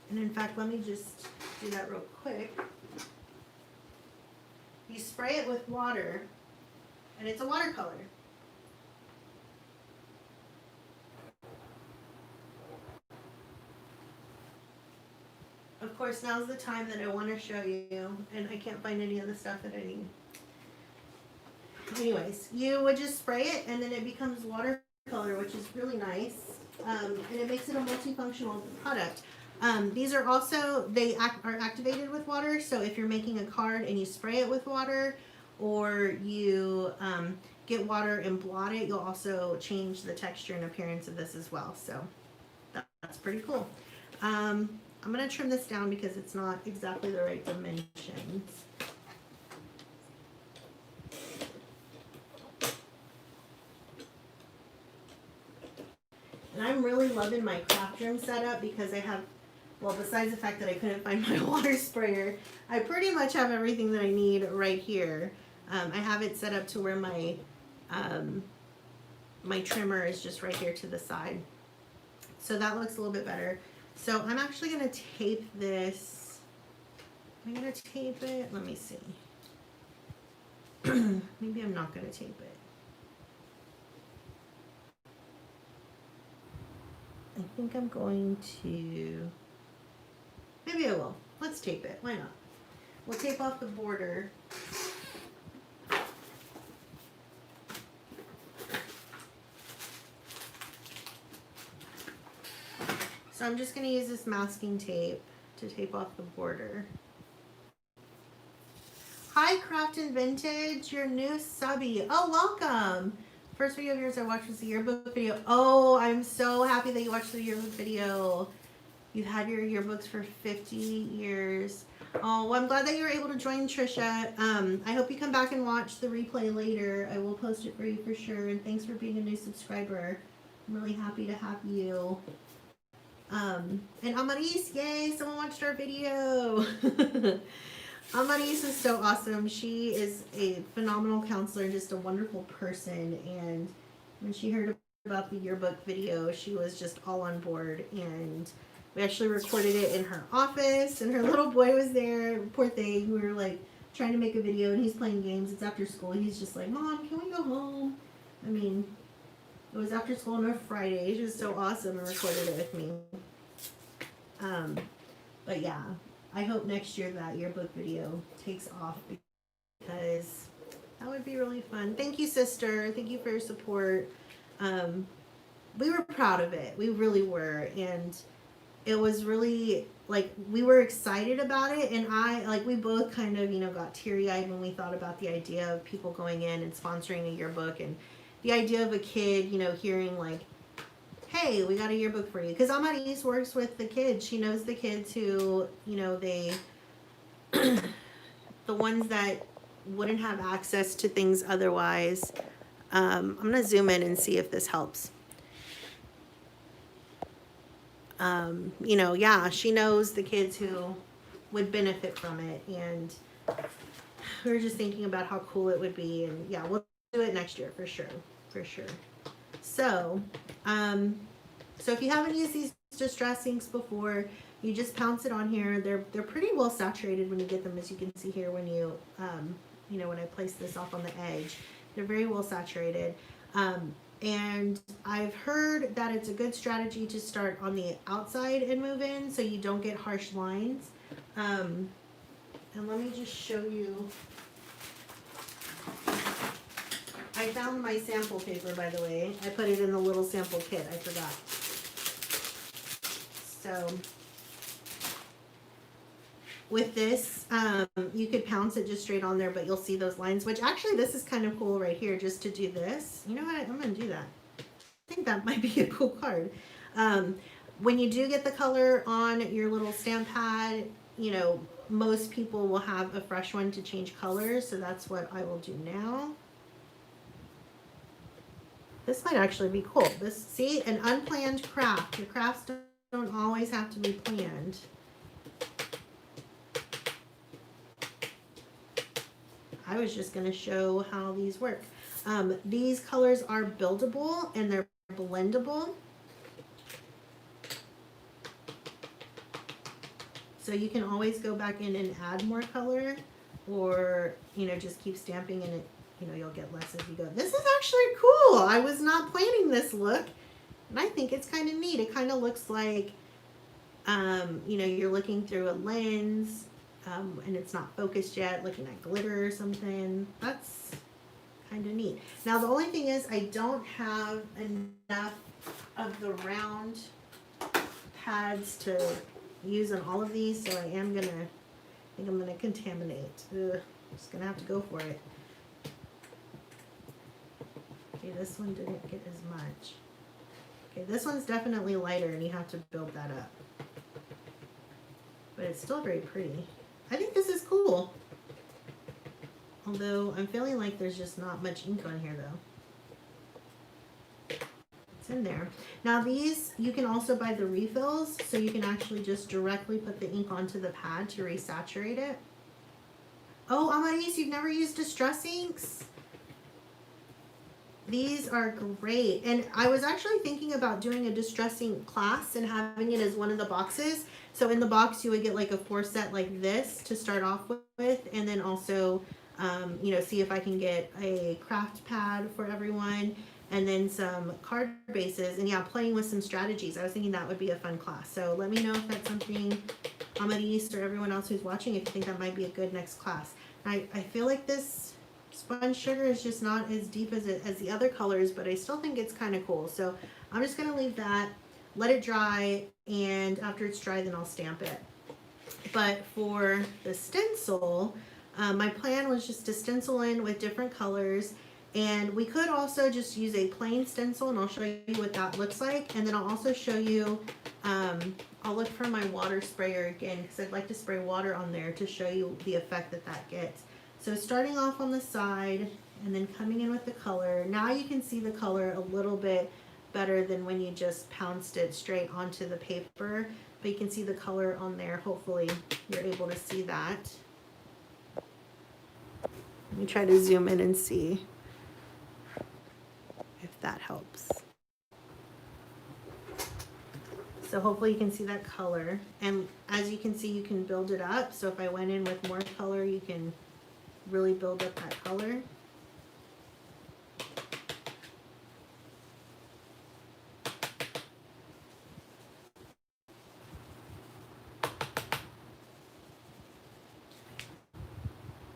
And in fact, let me just do that real quick. You spray it with water and it's a watercolor. Of course, now's the time that I want to show you, and I can't find any of the stuff that I need. Anyways, you would just spray it and then it becomes watercolor, which is really nice, and it makes it a multifunctional product. These are also, are activated with water, so if you're making a card and you spray it with water, or you get water and blot it, you'll also change the texture and appearance of this as well. So that's pretty cool. I'm going to trim this down because it's not exactly the right dimensions. And I'm really loving my craft room setup because I have, well, besides the fact that I couldn't find my water sprayer, I pretty much have everything that I need right here. I have it set up to where my my trimmer is just right here to the side. So that looks a little bit better. So I'm actually going to tape this. Am I going to tape it? Let me see. Maybe I'm not going to tape it. I think I'm going to, maybe I will. Let's tape it. Why not? We'll tape off the border So I'm just going to use this masking tape to tape off the border. Hi, Craft and Vintage, your new subby. Oh, welcome. First video of yours I watched was the yearbook video. Oh, I'm so happy that you watched the yearbook video. You've had your yearbooks for 50 years. Oh, well, I'm glad that you were able to join, Trisha. I hope you come back and watch the replay later. I will post it for you for sure. And thanks for being a new subscriber. I'm really happy to have you. And Amaris, yay, someone watched our video. Amaris is so awesome. She is a phenomenal counselor and just a wonderful person. And when she heard about the yearbook video, she was just all on board. And we actually recorded it in her office, and her little boy was there. Poor thing. We were like trying to make a video, and he's playing games. It's after school. He's just like, Mom, can we go home? I mean, it was after school on a Friday. She was so awesome and recorded it with me. But yeah, I hope next year that yearbook video takes off because that would be really fun. Thank you, sister. Thank you for your support. We were proud of it. We really were. And it was really, like, we were excited about it, and we both kind of, got teary-eyed when we thought about the idea of people going in and sponsoring a yearbook, and the idea of a kid, hearing, like, hey, we got a yearbook for you, because Amaris works with the kids. She knows the kids who, they, the ones that wouldn't have access to things otherwise. I'm going to zoom in and see if this helps. Yeah, she knows the kids who would benefit from it, and we were just thinking about how cool it would be, and yeah, we'll do it next year for sure. So, if you haven't used these distress inks before, you just pounce it on here. They're pretty well saturated when you get them, as you can see here when you, when I place this off on the edge. They're very well saturated. And I've heard that it's a good strategy to start on the outside and move in so you don't get harsh lines. And let me just show you. I found my sample paper, by the way. I put it in the little sample kit. I forgot. So with this, you could pounce it just straight on there, but you'll see those lines, which actually this is kind of cool right here, just to do this. You know what? I'm going to do that. I think that might be a cool card. When you do get the color on your little stamp pad, most people will have a fresh one to change colors, so that's what I will do now. This might actually be cool. See, an unplanned craft. Your crafts don't always have to be planned. I was just going to show how these work. These colors are buildable and they're blendable. So you can always go back in and add more color, or, just keep stamping and it, you'll get less as you go. This is actually cool. I was not planning this look, and I think it's kind of neat. It kind of looks like, you're looking through a lens, and it's not focused yet, looking at glitter or something. That's kind of neat. Now, the only thing is I don't have enough of the round pads to use on all of these, so I think I'm gonna contaminate. I'm just gonna have to go for it. Okay, this one didn't get as much. Okay, this one's definitely lighter, and you have to build that up. But it's still very pretty. I think this is cool. Although I'm feeling like there's just not much ink on here though. It's in there. Now these, you can also buy the refills, so you can actually just directly put the ink onto the pad to resaturate it. Oh, Amaris, you've never used distress inks? These are great. And I was actually thinking about doing a distress ink class and having it as one of the boxes. So in the box you would get like a 4-set like this to start off with, and then also see if I can get a craft pad for everyone, and then some card bases, and yeah, playing with some strategies. I was thinking that would be a fun class. So let me know if that's something, Amaris or everyone else who's watching, if you think that might be a good next class. I feel like this sponge sugar is just not as deep as the other colors, but I still think it's kind of cool. So I'm just going to leave that. let it dry, and after it's dry, then I'll stamp it. But for the stencil, my plan was just to stencil in with different colors, and we could also just use a plain stencil, and I'll show you what that looks like. And then I'll also show you, I'll look for my water sprayer again, because I'd like to spray water on there to show you the effect that that gets. So starting off on the side and then coming in with the color. Now you can see the color a little bit better than when you just pounced it straight onto the paper, but you can see the color on there. Hopefully you're able to see that. Let me try to zoom in and see if that helps. So hopefully you can see that color, and as you can see, you can build it up. So if I went in with more color, you can really build up that color.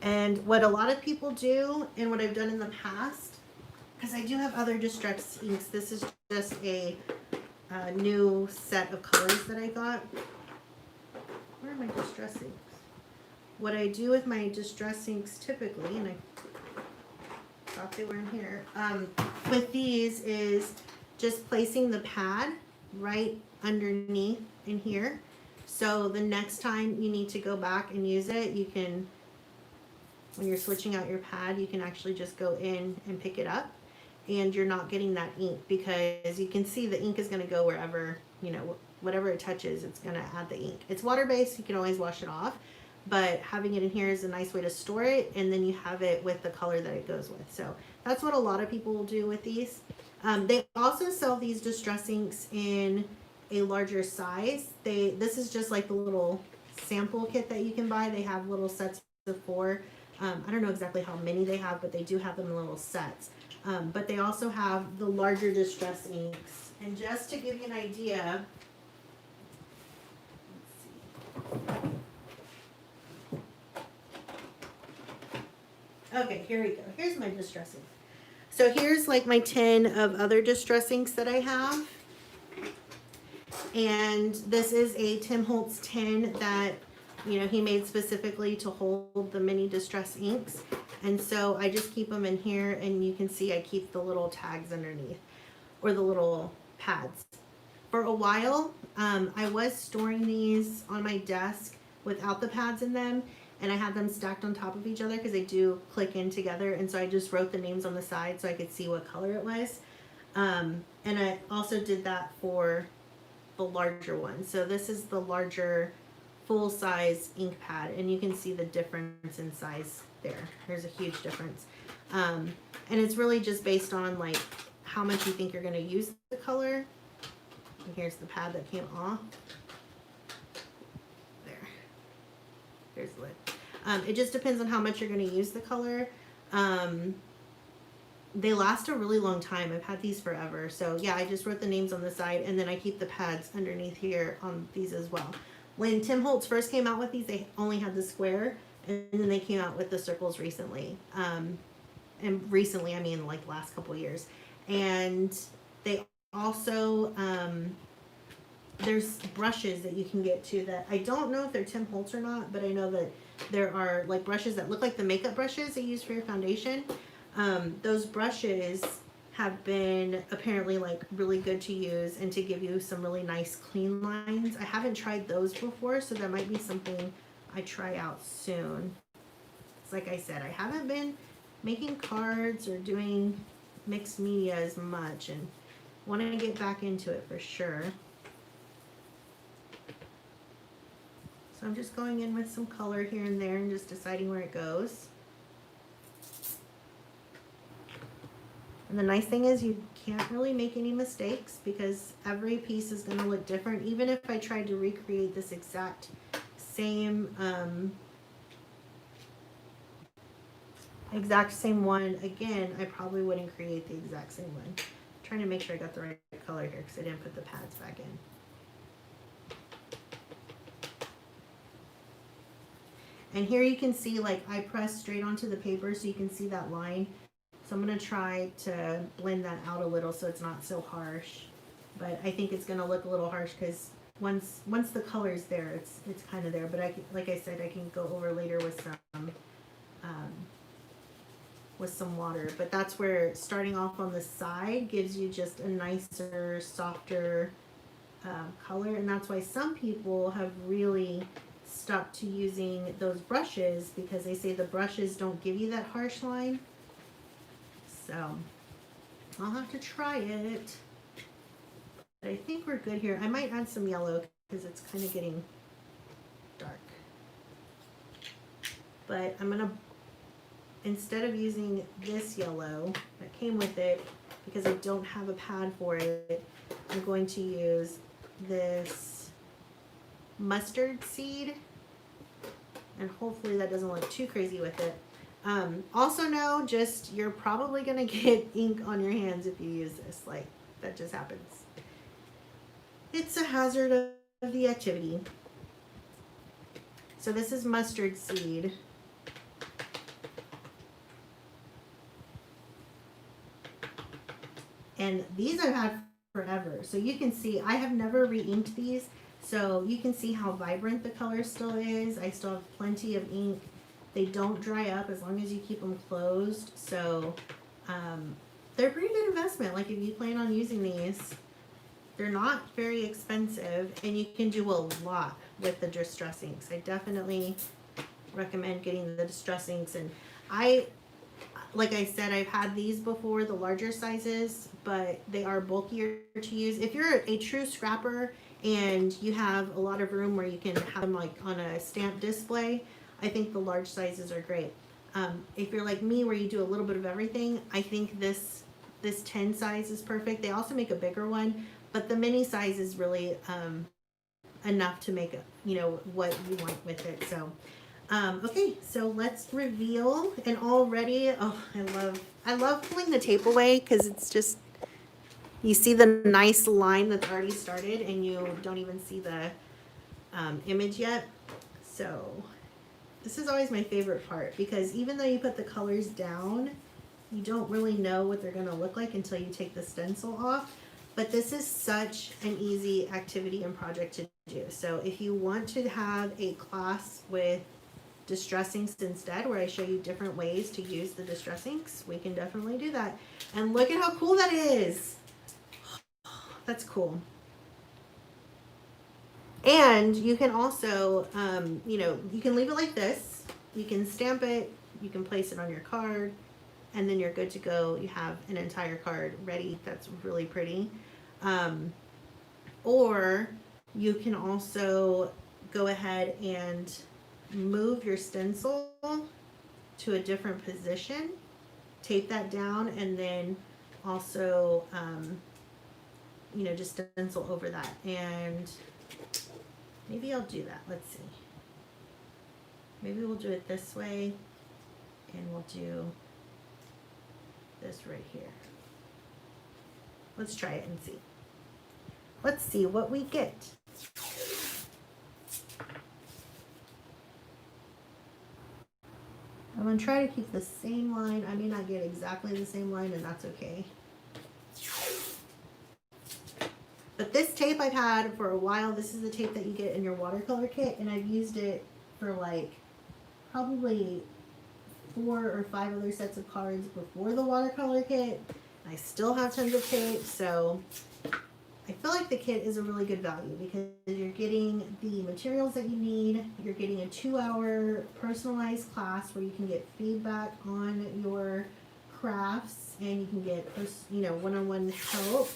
And what a lot of people do, and what I've done in the past, because I do have other distress inks, this is just a new set of colors that I got. Where are my distress inks? What I do with my distress inks typically, and I thought they were in here, with these is just placing the pad right underneath in here. So the next time you need to go back and use it, you can, when you're switching out your pad, you can actually just go in and pick it up, and you're not getting that ink, because you can see the ink is going to go wherever, you know, whatever it touches, it's going to add the ink. It's water-based, you can always wash it off, but having it in here is a nice way to store it, and then you have it with the color that it goes with. So that's what a lot of people will do with these. They also sell these distress inks in a larger size. This is just like the little sample kit that you can buy. They have little sets of 4. I don't know exactly how many they have, but they do have them in little sets. But they also have the larger distress inks. And just to give you an idea, let's see. Okay, here we go. Here's my distress ink. So here's like my 10 of other distress inks that I have. And this is a Tim Holtz 10 that, you know, he made specifically to hold the mini distress inks. And so I just keep them in here, and you can see I keep the little tags underneath, or the little pads. For a while, I was storing these on my desk without the pads in them, and I had them stacked on top of each other because they do click in together. And so I just wrote the names on the side so I could see what color it was. And I also did that for the larger one. So this is the larger full-size ink pad, and you can see the difference in size there. There's a huge difference. And it's really just based on like how much you think you're going to use the color. And here's the pad that came off. There. There's the lid. It just depends on how much you're going to use the color. They last a really long time. I've had these forever. So yeah, I just wrote the names on the side, and then I keep the pads underneath here on these as well. When Tim Holtz first came out with these, they only had the square, and then they came out with the circles recently. And recently, I mean like last couple years. And they also, there's brushes that you can get too that, I don't know if they're Tim Holtz or not, but I know that there are like brushes that look like the makeup brushes they use for your foundation. Those brushes have been apparently like really good to use and to give you some really nice clean lines. I haven't tried those before, so that might be something I try out soon. It's like I said, I haven't been making cards or doing mixed media as much, and want to get back into it for sure. So I'm just going in with some color here and there and just deciding where it goes. And the nice thing is you can't really make any mistakes because every piece is going to look different. Even if I tried to recreate this exact same one again, I probably wouldn't create the exact same one. I'm trying to make sure I got the right color here because I didn't put the pads back in. And here you can see like I pressed straight onto the paper so you can see that line. So I'm going to try to blend that out a little so it's not so harsh. but I think it's going to look a little harsh because once the color's there, it's kind of there. But like I said, I can go over later with some water. But that's where starting off on the side gives you just a nicer, softer color, and that's why some people have really stuck to using those brushes, because they say the brushes don't give you that harsh line. So I'll have to try it. But I think we're good here. I might add some yellow because it's kind of getting dark. But I'm gonna, instead of using this yellow that came with it, because I don't have a pad for it, I'm going to use this mustard seed, and hopefully that doesn't look too crazy with it. Also know, just, you're probably gonna get ink on your hands if you use this. Like, that just happens. It's a hazard of the activity. So this is mustard seed. And these I've had forever. So you can see, I have never re-inked these. So you can see how vibrant the color still is. I still have plenty of ink. They don't dry up as long as you keep them closed. So they're a pretty good investment. Like, if you plan on using these, they're not very expensive, and you can do a lot with the distress inks. I definitely recommend getting the distress inks. And like I said, I've had these before, the larger sizes, but they are bulkier to use. If you're a true scrapper and you have a lot of room where you can have them like on a stamp display, I think the large sizes are great. If you're like me, where you do a little bit of everything, I think this 10 size is perfect. They also make a bigger one, but the mini size is really enough to make what you want with it. So okay, so let's reveal. And already, oh, I love pulling the tape away, because it's just, you see the nice line that's already started, and you don't even see the image yet. So this is always my favorite part, because even though you put the colors down, you don't really know what they're going to look like until you take the stencil off. But this is such an easy activity and project to do. So if you want to have a class with distress inks instead, where I show you different ways to use the distress inks, we can definitely do that. And look at how cool that is. That's cool. And you can also, you can leave it like this. You can stamp it, you can place it on your card, and then you're good to go. You have an entire card ready. That's really pretty. Or you can also go ahead and move your stencil to a different position, tape that down, and then also, just stencil over that. And maybe I'll do that. Let's see. Maybe we'll do it this way, and we'll do this right here. Let's try it and see. Let's see what we get. I'm going to try to keep the same line. I may not get exactly the same line, and that's okay. But this tape I've had for a while. This is the tape that you get in your watercolor kit, and I've used it for like probably 4 or 5 other sets of cards before the watercolor kit. I still have tons of tape, so I feel like the kit is a really good value, because you're getting the materials that you need. You're getting a 2-hour personalized class where you can get feedback on your crafts, and you can get one-on-one help.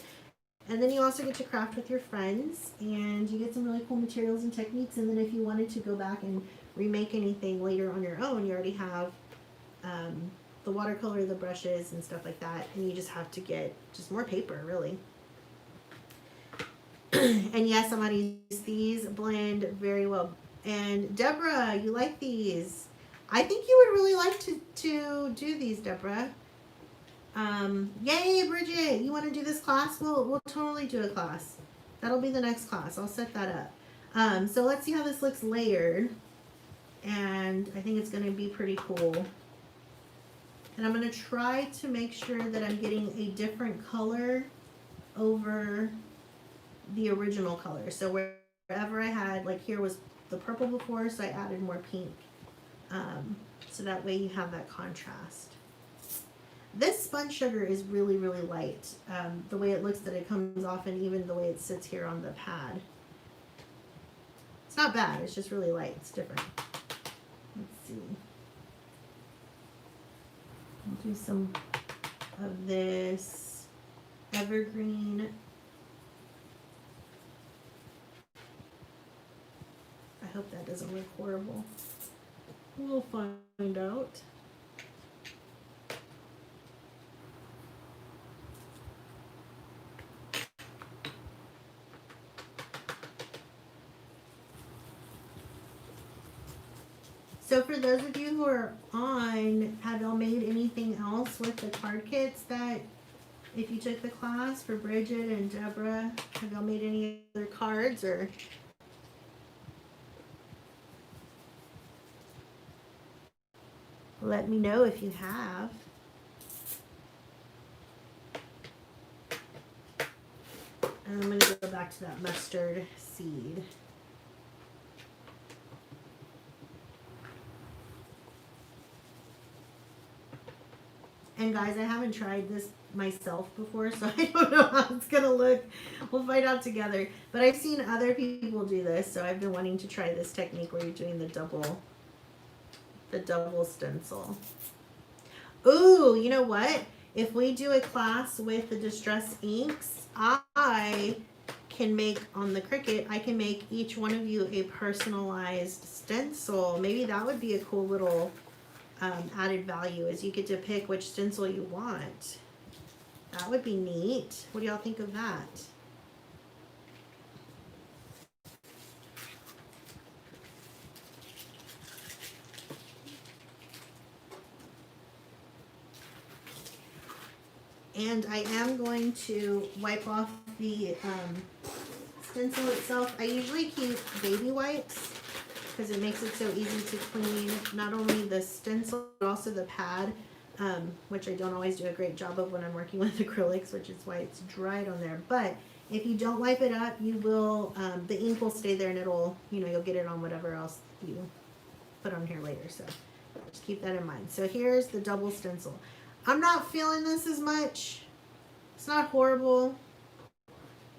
And then you also get to craft with your friends, and you get some really cool materials and techniques. And then if you wanted to go back and remake anything later on your own, you already have the watercolor, the brushes, and stuff like that. And you just have to get just more paper, really. And yes, I'm going to use these, blend very well. And Deborah, you like these. I think you would really like to do these, Deborah. Yay, Bridget, you want to do this class? We'll totally do a class. That'll be the next class. I'll set that up. So let's see how this looks layered. And I think it's going to be pretty cool. And I'm going to try to make sure that I'm getting a different color over the original color. So wherever I had, like here was the purple before, so I added more pink. So that way you have that contrast. This sponge sugar is really, really light. The way it looks that it comes off, and even the way it sits here on the pad. It's not bad, it's just really light. It's different. Let's see. I'll do some of this evergreen. I hope that doesn't look horrible. We'll find out. So for those of you who are on, have y'all made anything else with the card kits that, if you took the class for Bridget and Deborah, have y'all made any other cards or? Let me know if you have. And I'm going to go back to that mustard seed. And guys, I haven't tried this myself before, so I don't know how it's going to look. We'll find out together. But I've seen other people do this, so I've been wanting to try this technique where you're doing the double stencil. Ooh, you know what? If we do a class with the Distress inks, I can make, on the Cricut, I can make each one of you a personalized stencil. Maybe that would be a cool little added value, is you get to pick which stencil you want. That would be neat. What do y'all think of that? And I am going to wipe off the stencil itself. I usually keep baby wipes because it makes it so easy to clean not only the stencil but also the pad, which I don't always do a great job of when I'm working with acrylics, which is why it's dried on there. But if you don't wipe it up, you will, the ink will stay there and it'll, you'll get it on whatever else you put on here later. So just keep that in mind. So here's the double stencil. I'm not feeling this as much. It's not horrible,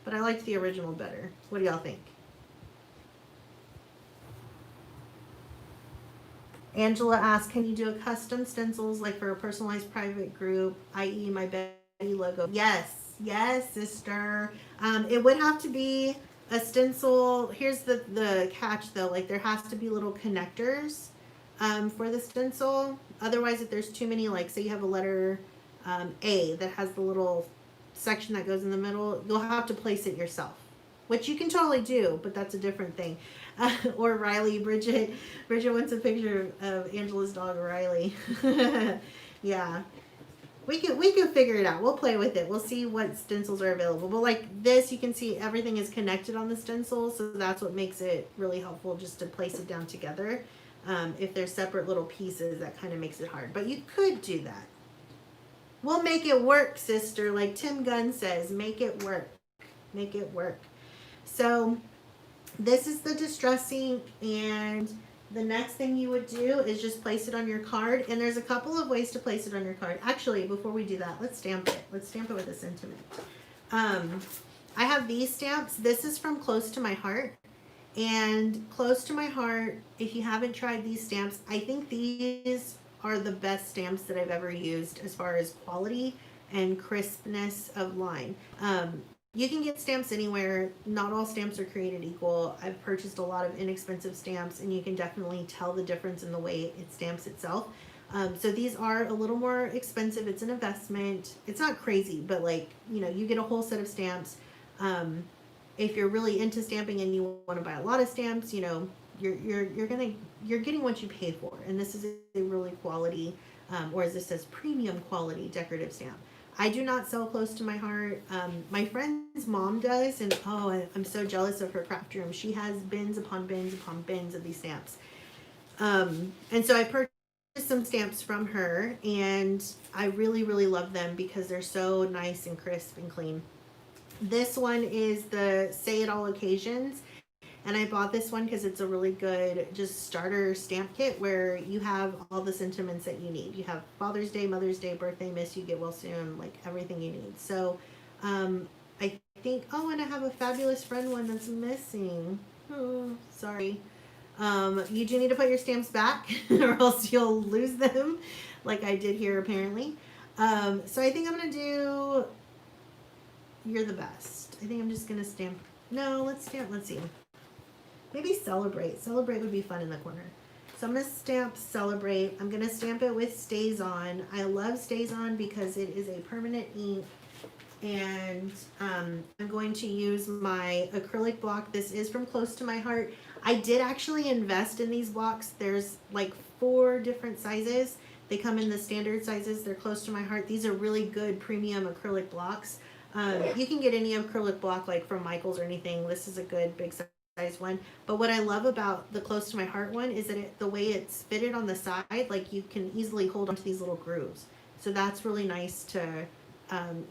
but I liked the original better. What do y'all think? Angela asked, can you do a custom stencils like for a personalized private group, i.e. my Betty logo? Yes, sister. It would have to be a stencil. Here's the catch though, like there has to be little connectors for the stencil. Otherwise, if there's too many, like say you have a letter A that has the little section that goes in the middle, you'll have to place it yourself, which you can totally do, but that's a different thing. Or Riley, Bridget wants a picture of Angela's dog, Riley. Yeah, we can figure it out. We'll play with it. We'll see what stencils are available. But like this, you can see everything is connected on the stencil, so that's what makes it really helpful just to place it down together. If there's separate little pieces, that kind of makes it hard. But you could do that. We'll make it work, sister. Like Tim Gunn says, make it work. Make it work. So this is the Distress ink, and the next thing you would do is just place it on your card. And there's a couple of ways to place it on your card. Actually, before we do that, let's stamp it. Let's stamp it with a sentiment. I have these stamps. This is from Close to My Heart. And Close to My Heart, if you haven't tried these stamps, I think these are the best stamps that I've ever used as far as quality and crispness of line. You can get stamps anywhere. Not all stamps are created equal. I've purchased a lot of inexpensive stamps, and you can definitely tell the difference in the way it stamps itself. So these are a little more expensive. It's an investment. It's not crazy, but like, you get a whole set of stamps. If you're really into stamping and you want to buy a lot of stamps, you're getting what you pay for. And this is a really quality, or as this says, premium quality decorative stamp. I do not sell Close to My Heart. My friend's mom does, and I'm so jealous of her craft room. She has bins upon bins upon bins of these stamps. And so I purchased some stamps from her, and I really, really love them because they're so nice and crisp and clean. This one is the Say It All Occasions. And I bought this one because it's a really good just starter stamp kit where you have all the sentiments that you need. You have Father's Day, Mother's Day, birthday, miss you, get well soon, like everything you need. So I think, oh, and I have a fabulous friend one that's missing. Oh, sorry. You do need to put your stamps back or else you'll lose them like I did here apparently. So I think I'm going to do You're the Best. I think I'm just going to stamp. No, let's see. Maybe Celebrate. Celebrate would be fun in the corner. So I'm going to stamp Celebrate. I'm going to stamp it with Stays On. I love Stays On because it is a permanent ink. And I'm going to use my acrylic block. This is from Close to My Heart. I did actually invest in these blocks. There's like 4 different sizes. They come in the standard sizes. They're Close to My Heart. These are really good premium acrylic blocks. You can get any acrylic block like from Michael's or anything. This is a good big size one. But what I love about the Close to My Heart one is that the way it's fitted on the side, like you can easily hold onto these little grooves. So that's really nice to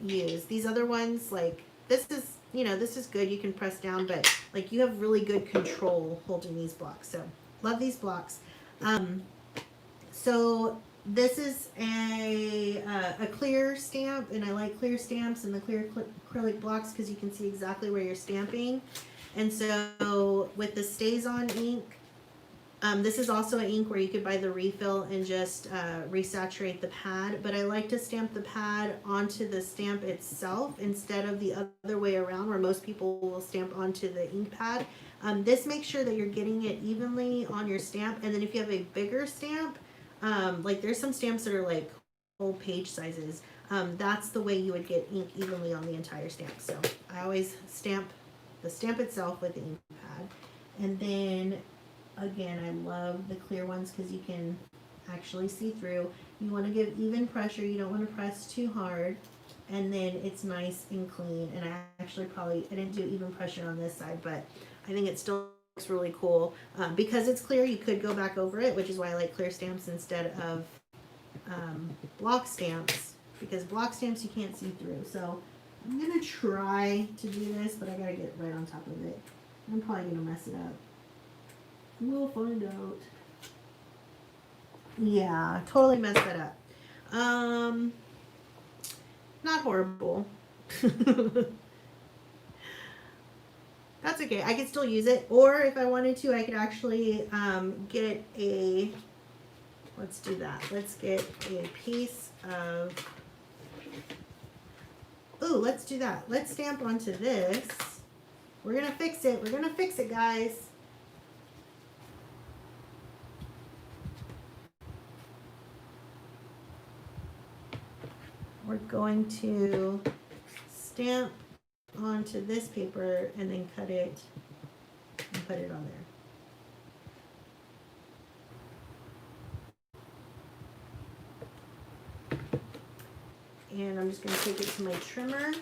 use. These other ones, like this is, this is good. You can press down, but like you have really good control holding these blocks. So love these blocks. So this is a clear stamp, and I like clear stamps and the clear acrylic blocks because you can see exactly where you're stamping. And so with the Stays On ink, this is also an ink where you could buy the refill and just resaturate the pad, but I like to stamp the pad onto the stamp itself instead of the other way around where most people will stamp onto the ink pad. This makes sure that you're getting it evenly on your stamp, and then if you have a bigger stamp, like there's some stamps that are like whole page sizes, that's the way you would get ink evenly on the entire stamp. So I always stamp the stamp itself with the ink pad. And then again, I love the clear ones because you can actually see through. You want to give even pressure. You don't want to press too hard. And then it's nice and clean. And I actually I didn't do even pressure on this side, but I think it still looks really cool. Because it's clear, you could go back over it, which is why I like clear stamps instead of block stamps. Because block stamps you can't see through. So I'm going to try to do this, but I got to get right on top of it. I'm probably going to mess it up. We'll find out. Yeah, totally messed that up. Not horrible. That's okay. I could still use it. Or if I wanted to, I could actually get a... Let's do that. Let's get a piece of... Ooh, let's do that. Let's stamp onto this. We're going to fix it. We're going to fix it, guys. We're going to stamp onto this paper and then cut it and put it on there. And I'm just going to take it to my trimmer.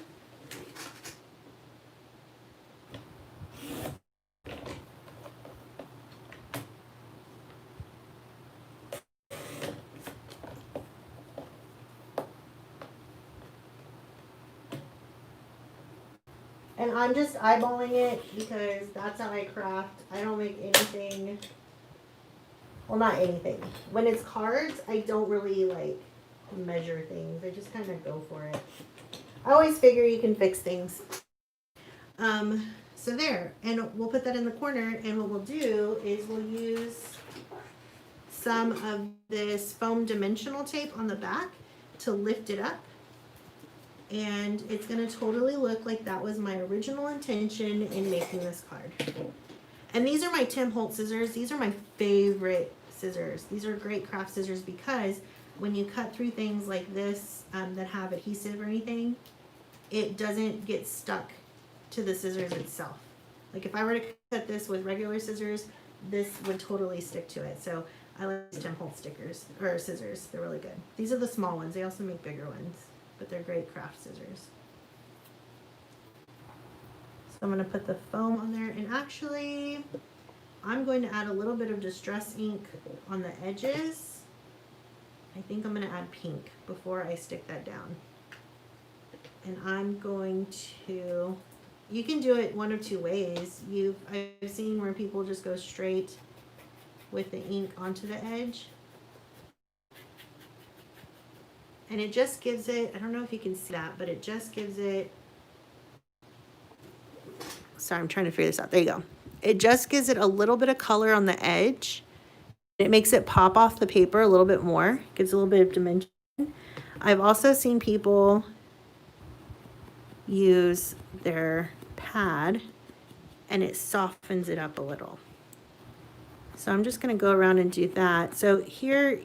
And I'm just eyeballing it because that's how I craft. I don't make anything, well, not anything. When it's cards, I don't really like measure things. I just kind of go for it. I always figure you can fix things. So there, and we'll put that in the corner, and what we'll do is we'll use some of this foam dimensional tape on the back to lift it up. And it's going to totally look like that was my original intention in making this card. And these are my Tim Holtz scissors. These are my favorite scissors. These are great craft scissors because when you cut through things like this that have adhesive or anything, it doesn't get stuck to the scissors itself. Like if I were to cut this with regular scissors, this would totally stick to it. So I like Tim Holtz stickers or scissors. They're really good. These are the small ones. They also make bigger ones, but they're great craft scissors. So I'm going to put the foam on there, and actually I'm going to add a little bit of distress ink on the edges. I think I'm going to add pink before I stick that down. And I'm going to, you can do it one of two ways. I've seen where people just go straight with the ink onto the edge. And it just gives it, I don't know if you can see that, but it just gives it, sorry, I'm trying to figure this out. There you go. It just gives it a little bit of color on the edge. It makes it pop off the paper a little bit more, gives a little bit of dimension. I've also seen people use their pad and it softens it up a little. So I'm just going to go around and do that. So here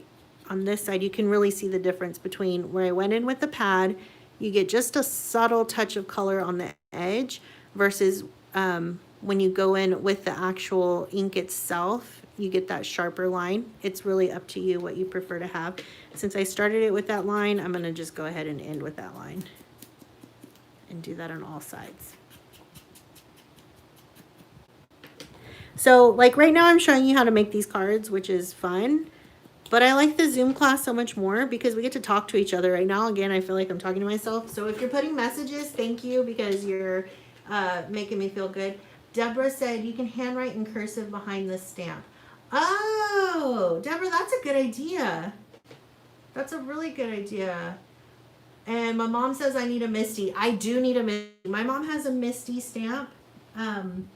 on this side, you can really see the difference between where I went in with the pad. You get just a subtle touch of color on the edge versus when you go in with the actual ink itself, you get that sharper line. It's really up to you what you prefer to have. Since I started it with that line, I'm going to just go ahead and end with that line and do that on all sides. So like right now I'm showing you how to make these cards, which is fun, but I like the Zoom class so much more because we get to talk to each other. Right now, again, I feel like I'm talking to myself. So if you're putting messages, thank you, because you're making me feel good. Deborah said you can handwrite in cursive behind the stamp. Oh, Deborah, that's a good idea. That's a really good idea. And my mom says I need a Misty. I do need a Misty. My mom has a Misty stamp. And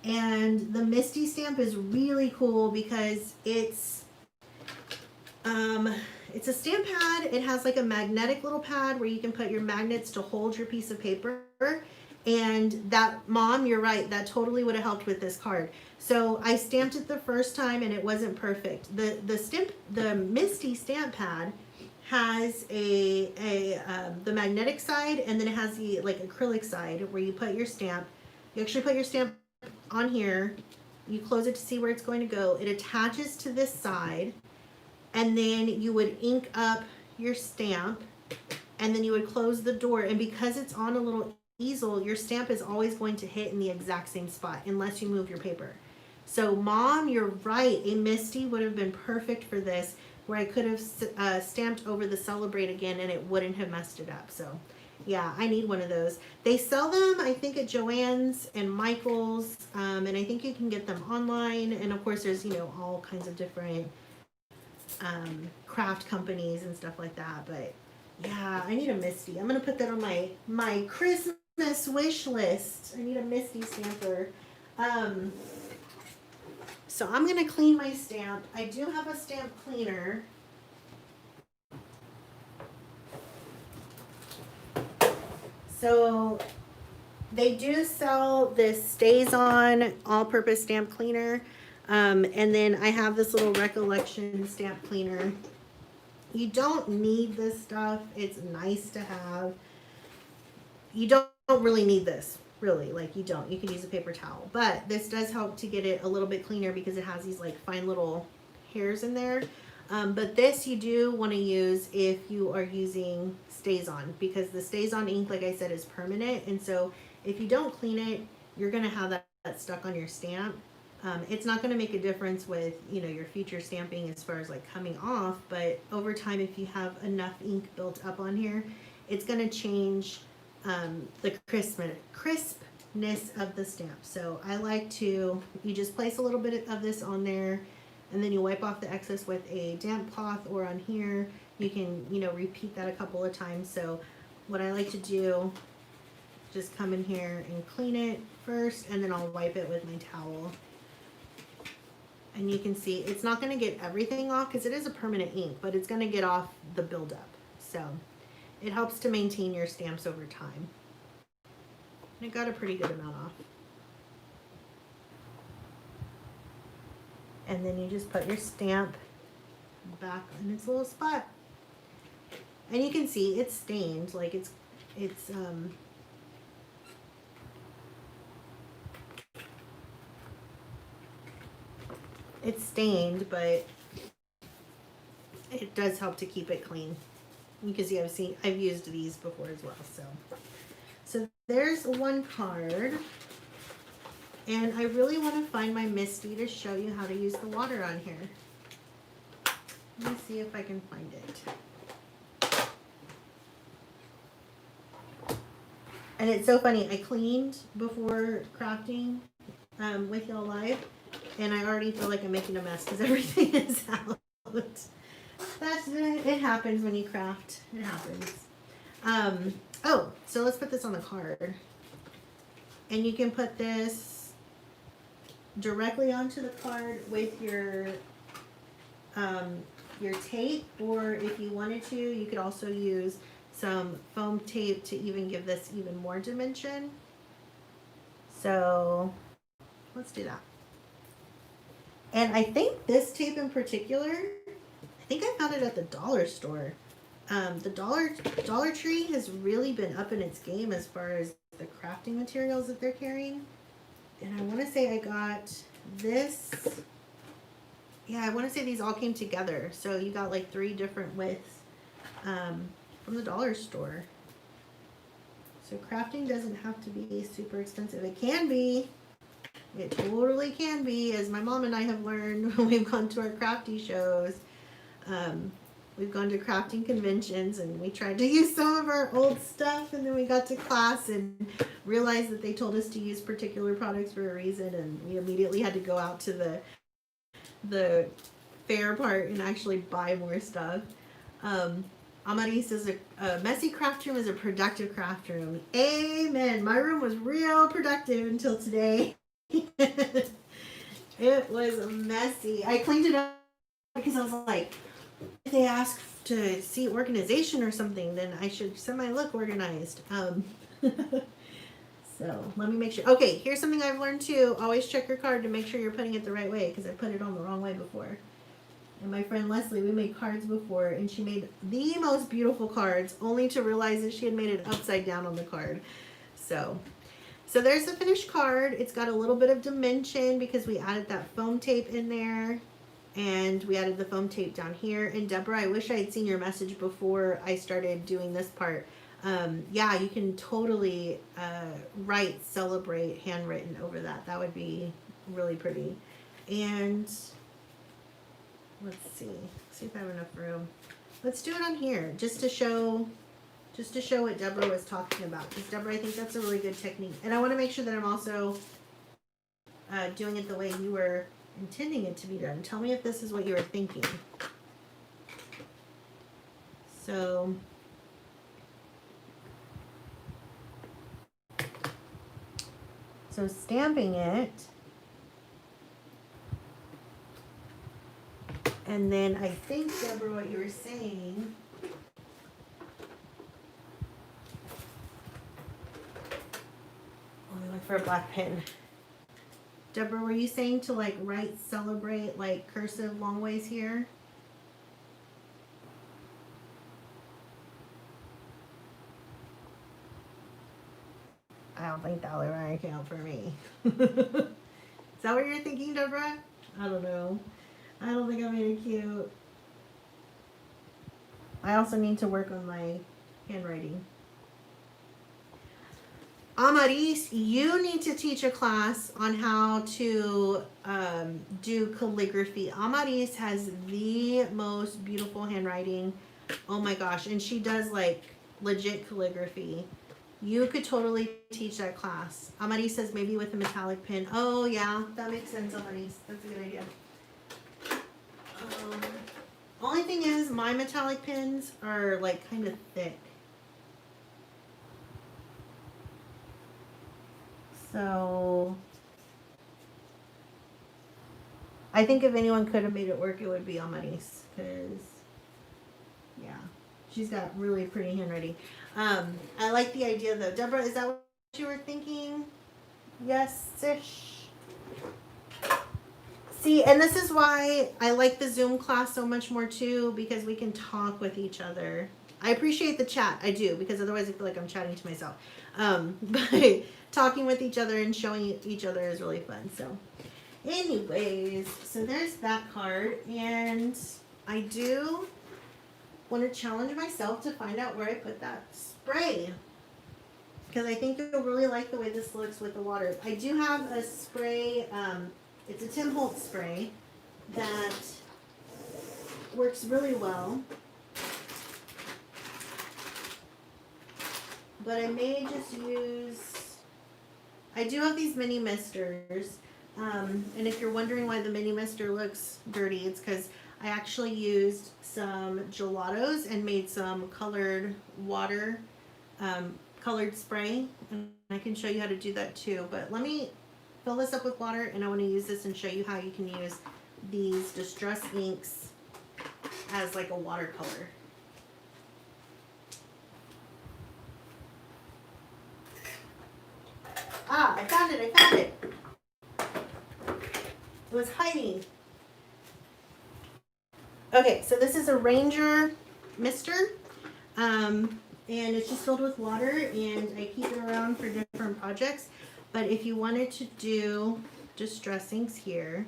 the Misty stamp is really cool because it's a stamp pad. It has like a magnetic little pad where you can put your magnets to hold your piece of paper. And that, Mom, you're right, that totally would have helped with this card. So I stamped it the first time and it wasn't perfect. The Misty stamp pad has the magnetic side, and then it has the like acrylic side where you put your stamp. You actually put your stamp on here, you close it to see where it's going to go. It attaches to this side, and then you would ink up your stamp, and then you would close the door. And because it's on a little easel, your stamp is always going to hit in the exact same spot unless you move your paper. So Mom, you're right, a Misty would have been perfect for this, where I could have stamped over the Celebrate again and it wouldn't have messed it up. So yeah, I need one of those. They sell them, I think, at Joann's and Michael's, and I think you can get them online. And of course, there's, you know, all kinds of different craft companies and stuff like that. But yeah, I need a Misty. I'm gonna put that on my Christmas wish list. I need a Misty stamper. So I'm gonna clean my stamp. I do have a stamp cleaner. So they do sell this Stays On all-purpose stamp cleaner. And then I have this little Recollection stamp cleaner. You don't need this stuff. It's nice to have. You don't really need this, really. Like, you don't. You can use a paper towel. But this does help to get it a little bit cleaner because it has these like fine little hairs in there. But this you do want to use if you are using Stays On, because the Stays On ink, like I said, is permanent. And so if you don't clean it, you're going to have that stuck on your stamp. It's not going to make a difference with, you know, your future stamping as far as like coming off, but over time, if you have enough ink built up on here, it's going to change the crispness of the stamp. So I like to, you just place a little bit of this on there, and then you wipe off the excess with a damp cloth, or on here. You can, you know, repeat that a couple of times. So what I like to do, just come in here and clean it first, and then I'll wipe it with my towel. And you can see it's not going to get everything off because it is a permanent ink, but it's going to get off the buildup. So it helps to maintain your stamps over time. And it got a pretty good amount off. And then you just put your stamp back in its little spot. And you can see it's stained, like it's stained, but it does help to keep it clean. You can see I've used these before as well. So there's one card, and I really want to find my Misty to show you how to use the water on here. Let me see if I can find it. And it's so funny. I cleaned before crafting with y'all live, and I already feel like I'm making a mess because everything is out. It happens when you craft. It happens. Oh, so let's put this on the card. And you can put this directly onto the card with your tape, or if you wanted to, you could also use some foam tape to even give this even more dimension. So let's do that. And I think this tape in particular, I think I found it at the dollar store. The Dollar Tree has really been up in its game as far as the crafting materials that they're carrying. And I want to say I got this. Yeah, I want to say these all came together. So you got like 3 different widths from the dollar store. So crafting doesn't have to be super expensive. It can be. It totally can be, as my mom and I have learned when we've gone to our crafty shows. We've gone to crafting conventions and we tried to use some of our old stuff, and then we got to class and realized that they told us to use particular products for a reason, and we immediately had to go out to the fair part and actually buy more stuff. Amaris says a messy craft room is a productive craft room. Amen. My room was real productive until today. It was messy. I cleaned it up because I was like, if they ask to see organization or something, then I should semi-look organized. So let me make sure. Okay, here's something I've learned too. Always check your card to make sure you're putting it the right way, because I put it on the wrong way before. And my friend Leslie, we made cards before, and she made the most beautiful cards, only to realize that she had made it upside down on the card. So there's the finished card. It's got a little bit of dimension because we added that foam tape in there. And we added the foam tape down here. And Deborah, I wish I had seen your message before I started doing this part. Yeah, you can totally write celebrate handwritten over that. That would be really pretty. And let's see if I have enough room. Let's do it on here just to show what Deborah was talking about. Because Deborah, I think that's a really good technique. And I want to make sure that I'm also doing it the way you were intending it to be done. Tell me if this is what you were thinking. So stamping it, and then I think, Deborah, what you were saying, let me look for a black pen. Deborah, were you saying to like write celebrate like cursive long ways here? I don't think that would work out for me. Is that what you're thinking, Deborah? I don't know. I don't think I made it cute. I also need to work on my handwriting. Amaris, you need to teach a class on how to do calligraphy. Amaris has the most beautiful handwriting. Oh my gosh. And she does like legit calligraphy. You could totally teach that class. Amaris says maybe with a metallic pen. Oh yeah, that makes sense, Amaris. That's a good idea. Only thing is my metallic pens are like kind of thick. So I think if anyone could have made it work, it would be Amaris, because yeah, she's got really pretty handwriting. I like the idea though. Deborah, is that what you were thinking? Yes-ish. See, and this is why I like the Zoom class so much more too, because we can talk with each other. I appreciate the chat, I do, because otherwise I feel like I'm chatting to myself. But talking with each other and showing each other is really fun. So anyways, so there's that card, and I do want to challenge myself to find out where I put that spray, because I think you'll really like the way this looks with the water. I do have a spray, it's a Tim Holtz spray that works really well. but I may just use, I do have these mini misters. And if you're wondering why the mini mister looks dirty, it's because I actually used some gelatos and made some colored water, colored spray. And I can show you how to do that too. But let me fill this up with water, and I want to use this and show you how you can use these distress inks as like a watercolor. Ah, I found it, I found it. It was hiding. Okay, so this is a Ranger mister. And it's just filled with water, and I keep it around for different projects. But if you wanted to do distress inks here,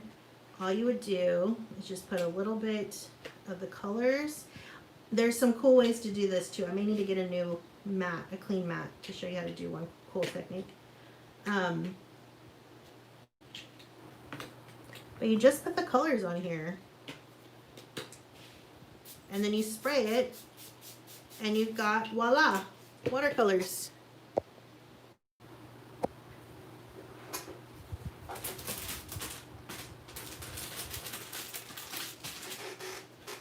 all you would do is just put a little bit of the colors. There's some cool ways to do this too. I may need to get a new mat, a clean mat, to show you how to do one cool technique. But you just put the colors on here, and then you spray it, and you've got, voila, watercolors.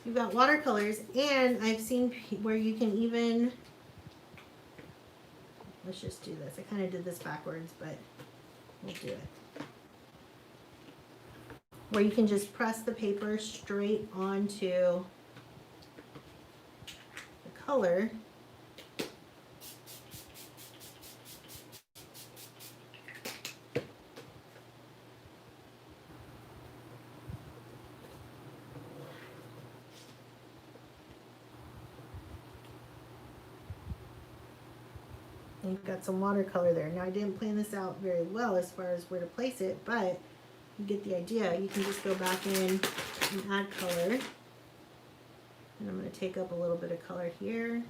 You've got watercolors, and I've seen where you can even, let's just do this. I kind of did this backwards, but we'll do it. Where you can just press the paper straight onto the color. And you've got some watercolor there. Now I didn't plan this out very well as far as where to place it, but you get the idea. You can just go back in and add color. And I'm going to take up a little bit of color here.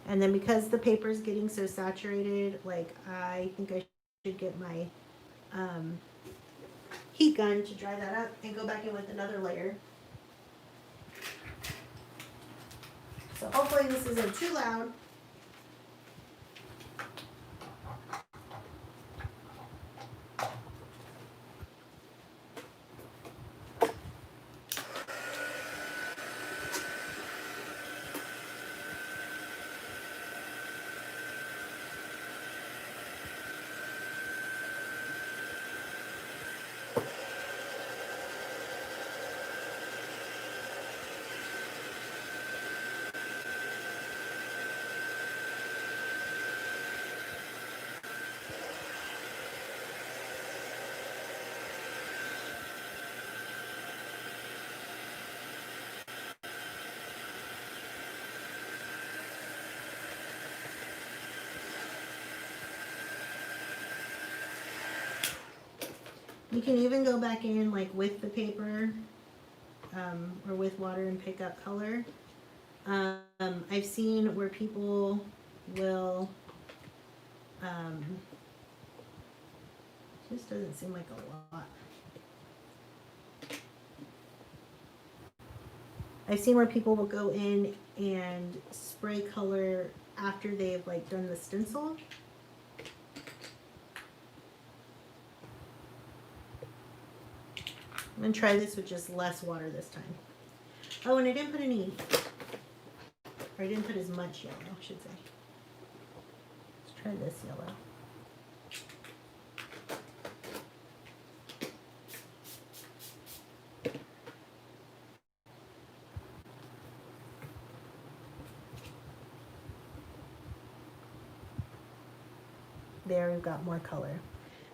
And then because the paper is getting so saturated, like I think I should get my heat gun to dry that up and go back in with another layer. So hopefully this isn't too loud. You can even go back in like with the paper or with water and pick up color. I've seen where people will, just doesn't seem like a lot. I've seen where people will go in and spray color after they've like done the stencil. I'm going to try this with just less water this time. Oh, and I didn't put any, or I didn't put as much yellow, I should say. Let's try this yellow. There, we've got more color.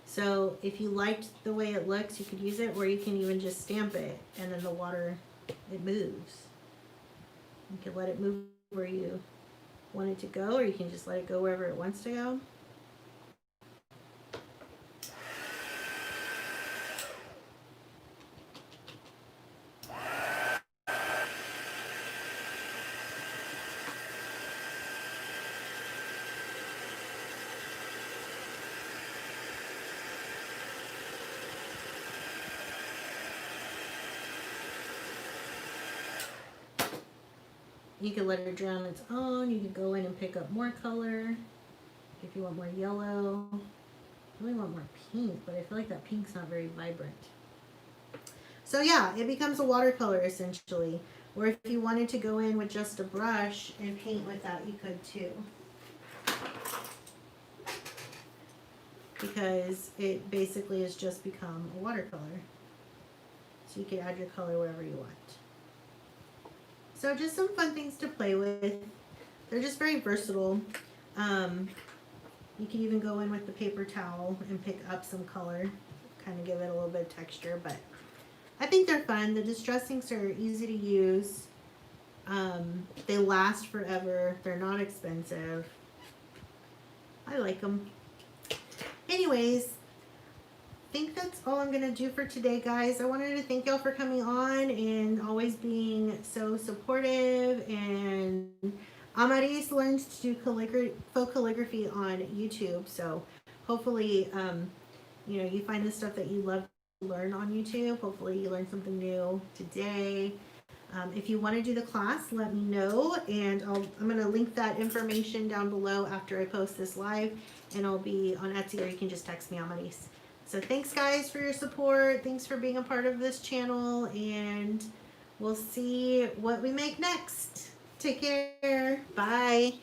So if you liked the way it looks, you could use it, or you can even just stamp it, and then the water, it moves. You can let it move where you want it to go, or you can just let it go wherever it wants to go. You can let it dry on its own. You can go in and pick up more color if you want more yellow. I really want more pink, but I feel like that pink's not very vibrant. So yeah, it becomes a watercolor essentially. Or if you wanted to go in with just a brush and paint with that, you could too. Because it basically has just become a watercolor. So you can add your color wherever you want. So just some fun things to play with. They're just very versatile. You can even go in with the paper towel and pick up some color, kind of give it a little bit of texture, but I think they're fun. The distress inks are easy to use. They last forever. They're not expensive. I like them. Anyways, I think that's all I'm going to do for today, guys. I wanted to thank y'all for coming on and always being so supportive. And Amaris learns to do faux calligraphy on YouTube. So hopefully, you know, you find the stuff that you love to learn on YouTube. Hopefully you learned something new today. If you want to do the class, let me know. And I'm going to link that information down below after I post this live. And I'll be on Etsy, or you can just text me, Amaris. So thanks, guys, for your support. Thanks for being a part of this channel. And we'll see what we make next. Take care. Bye.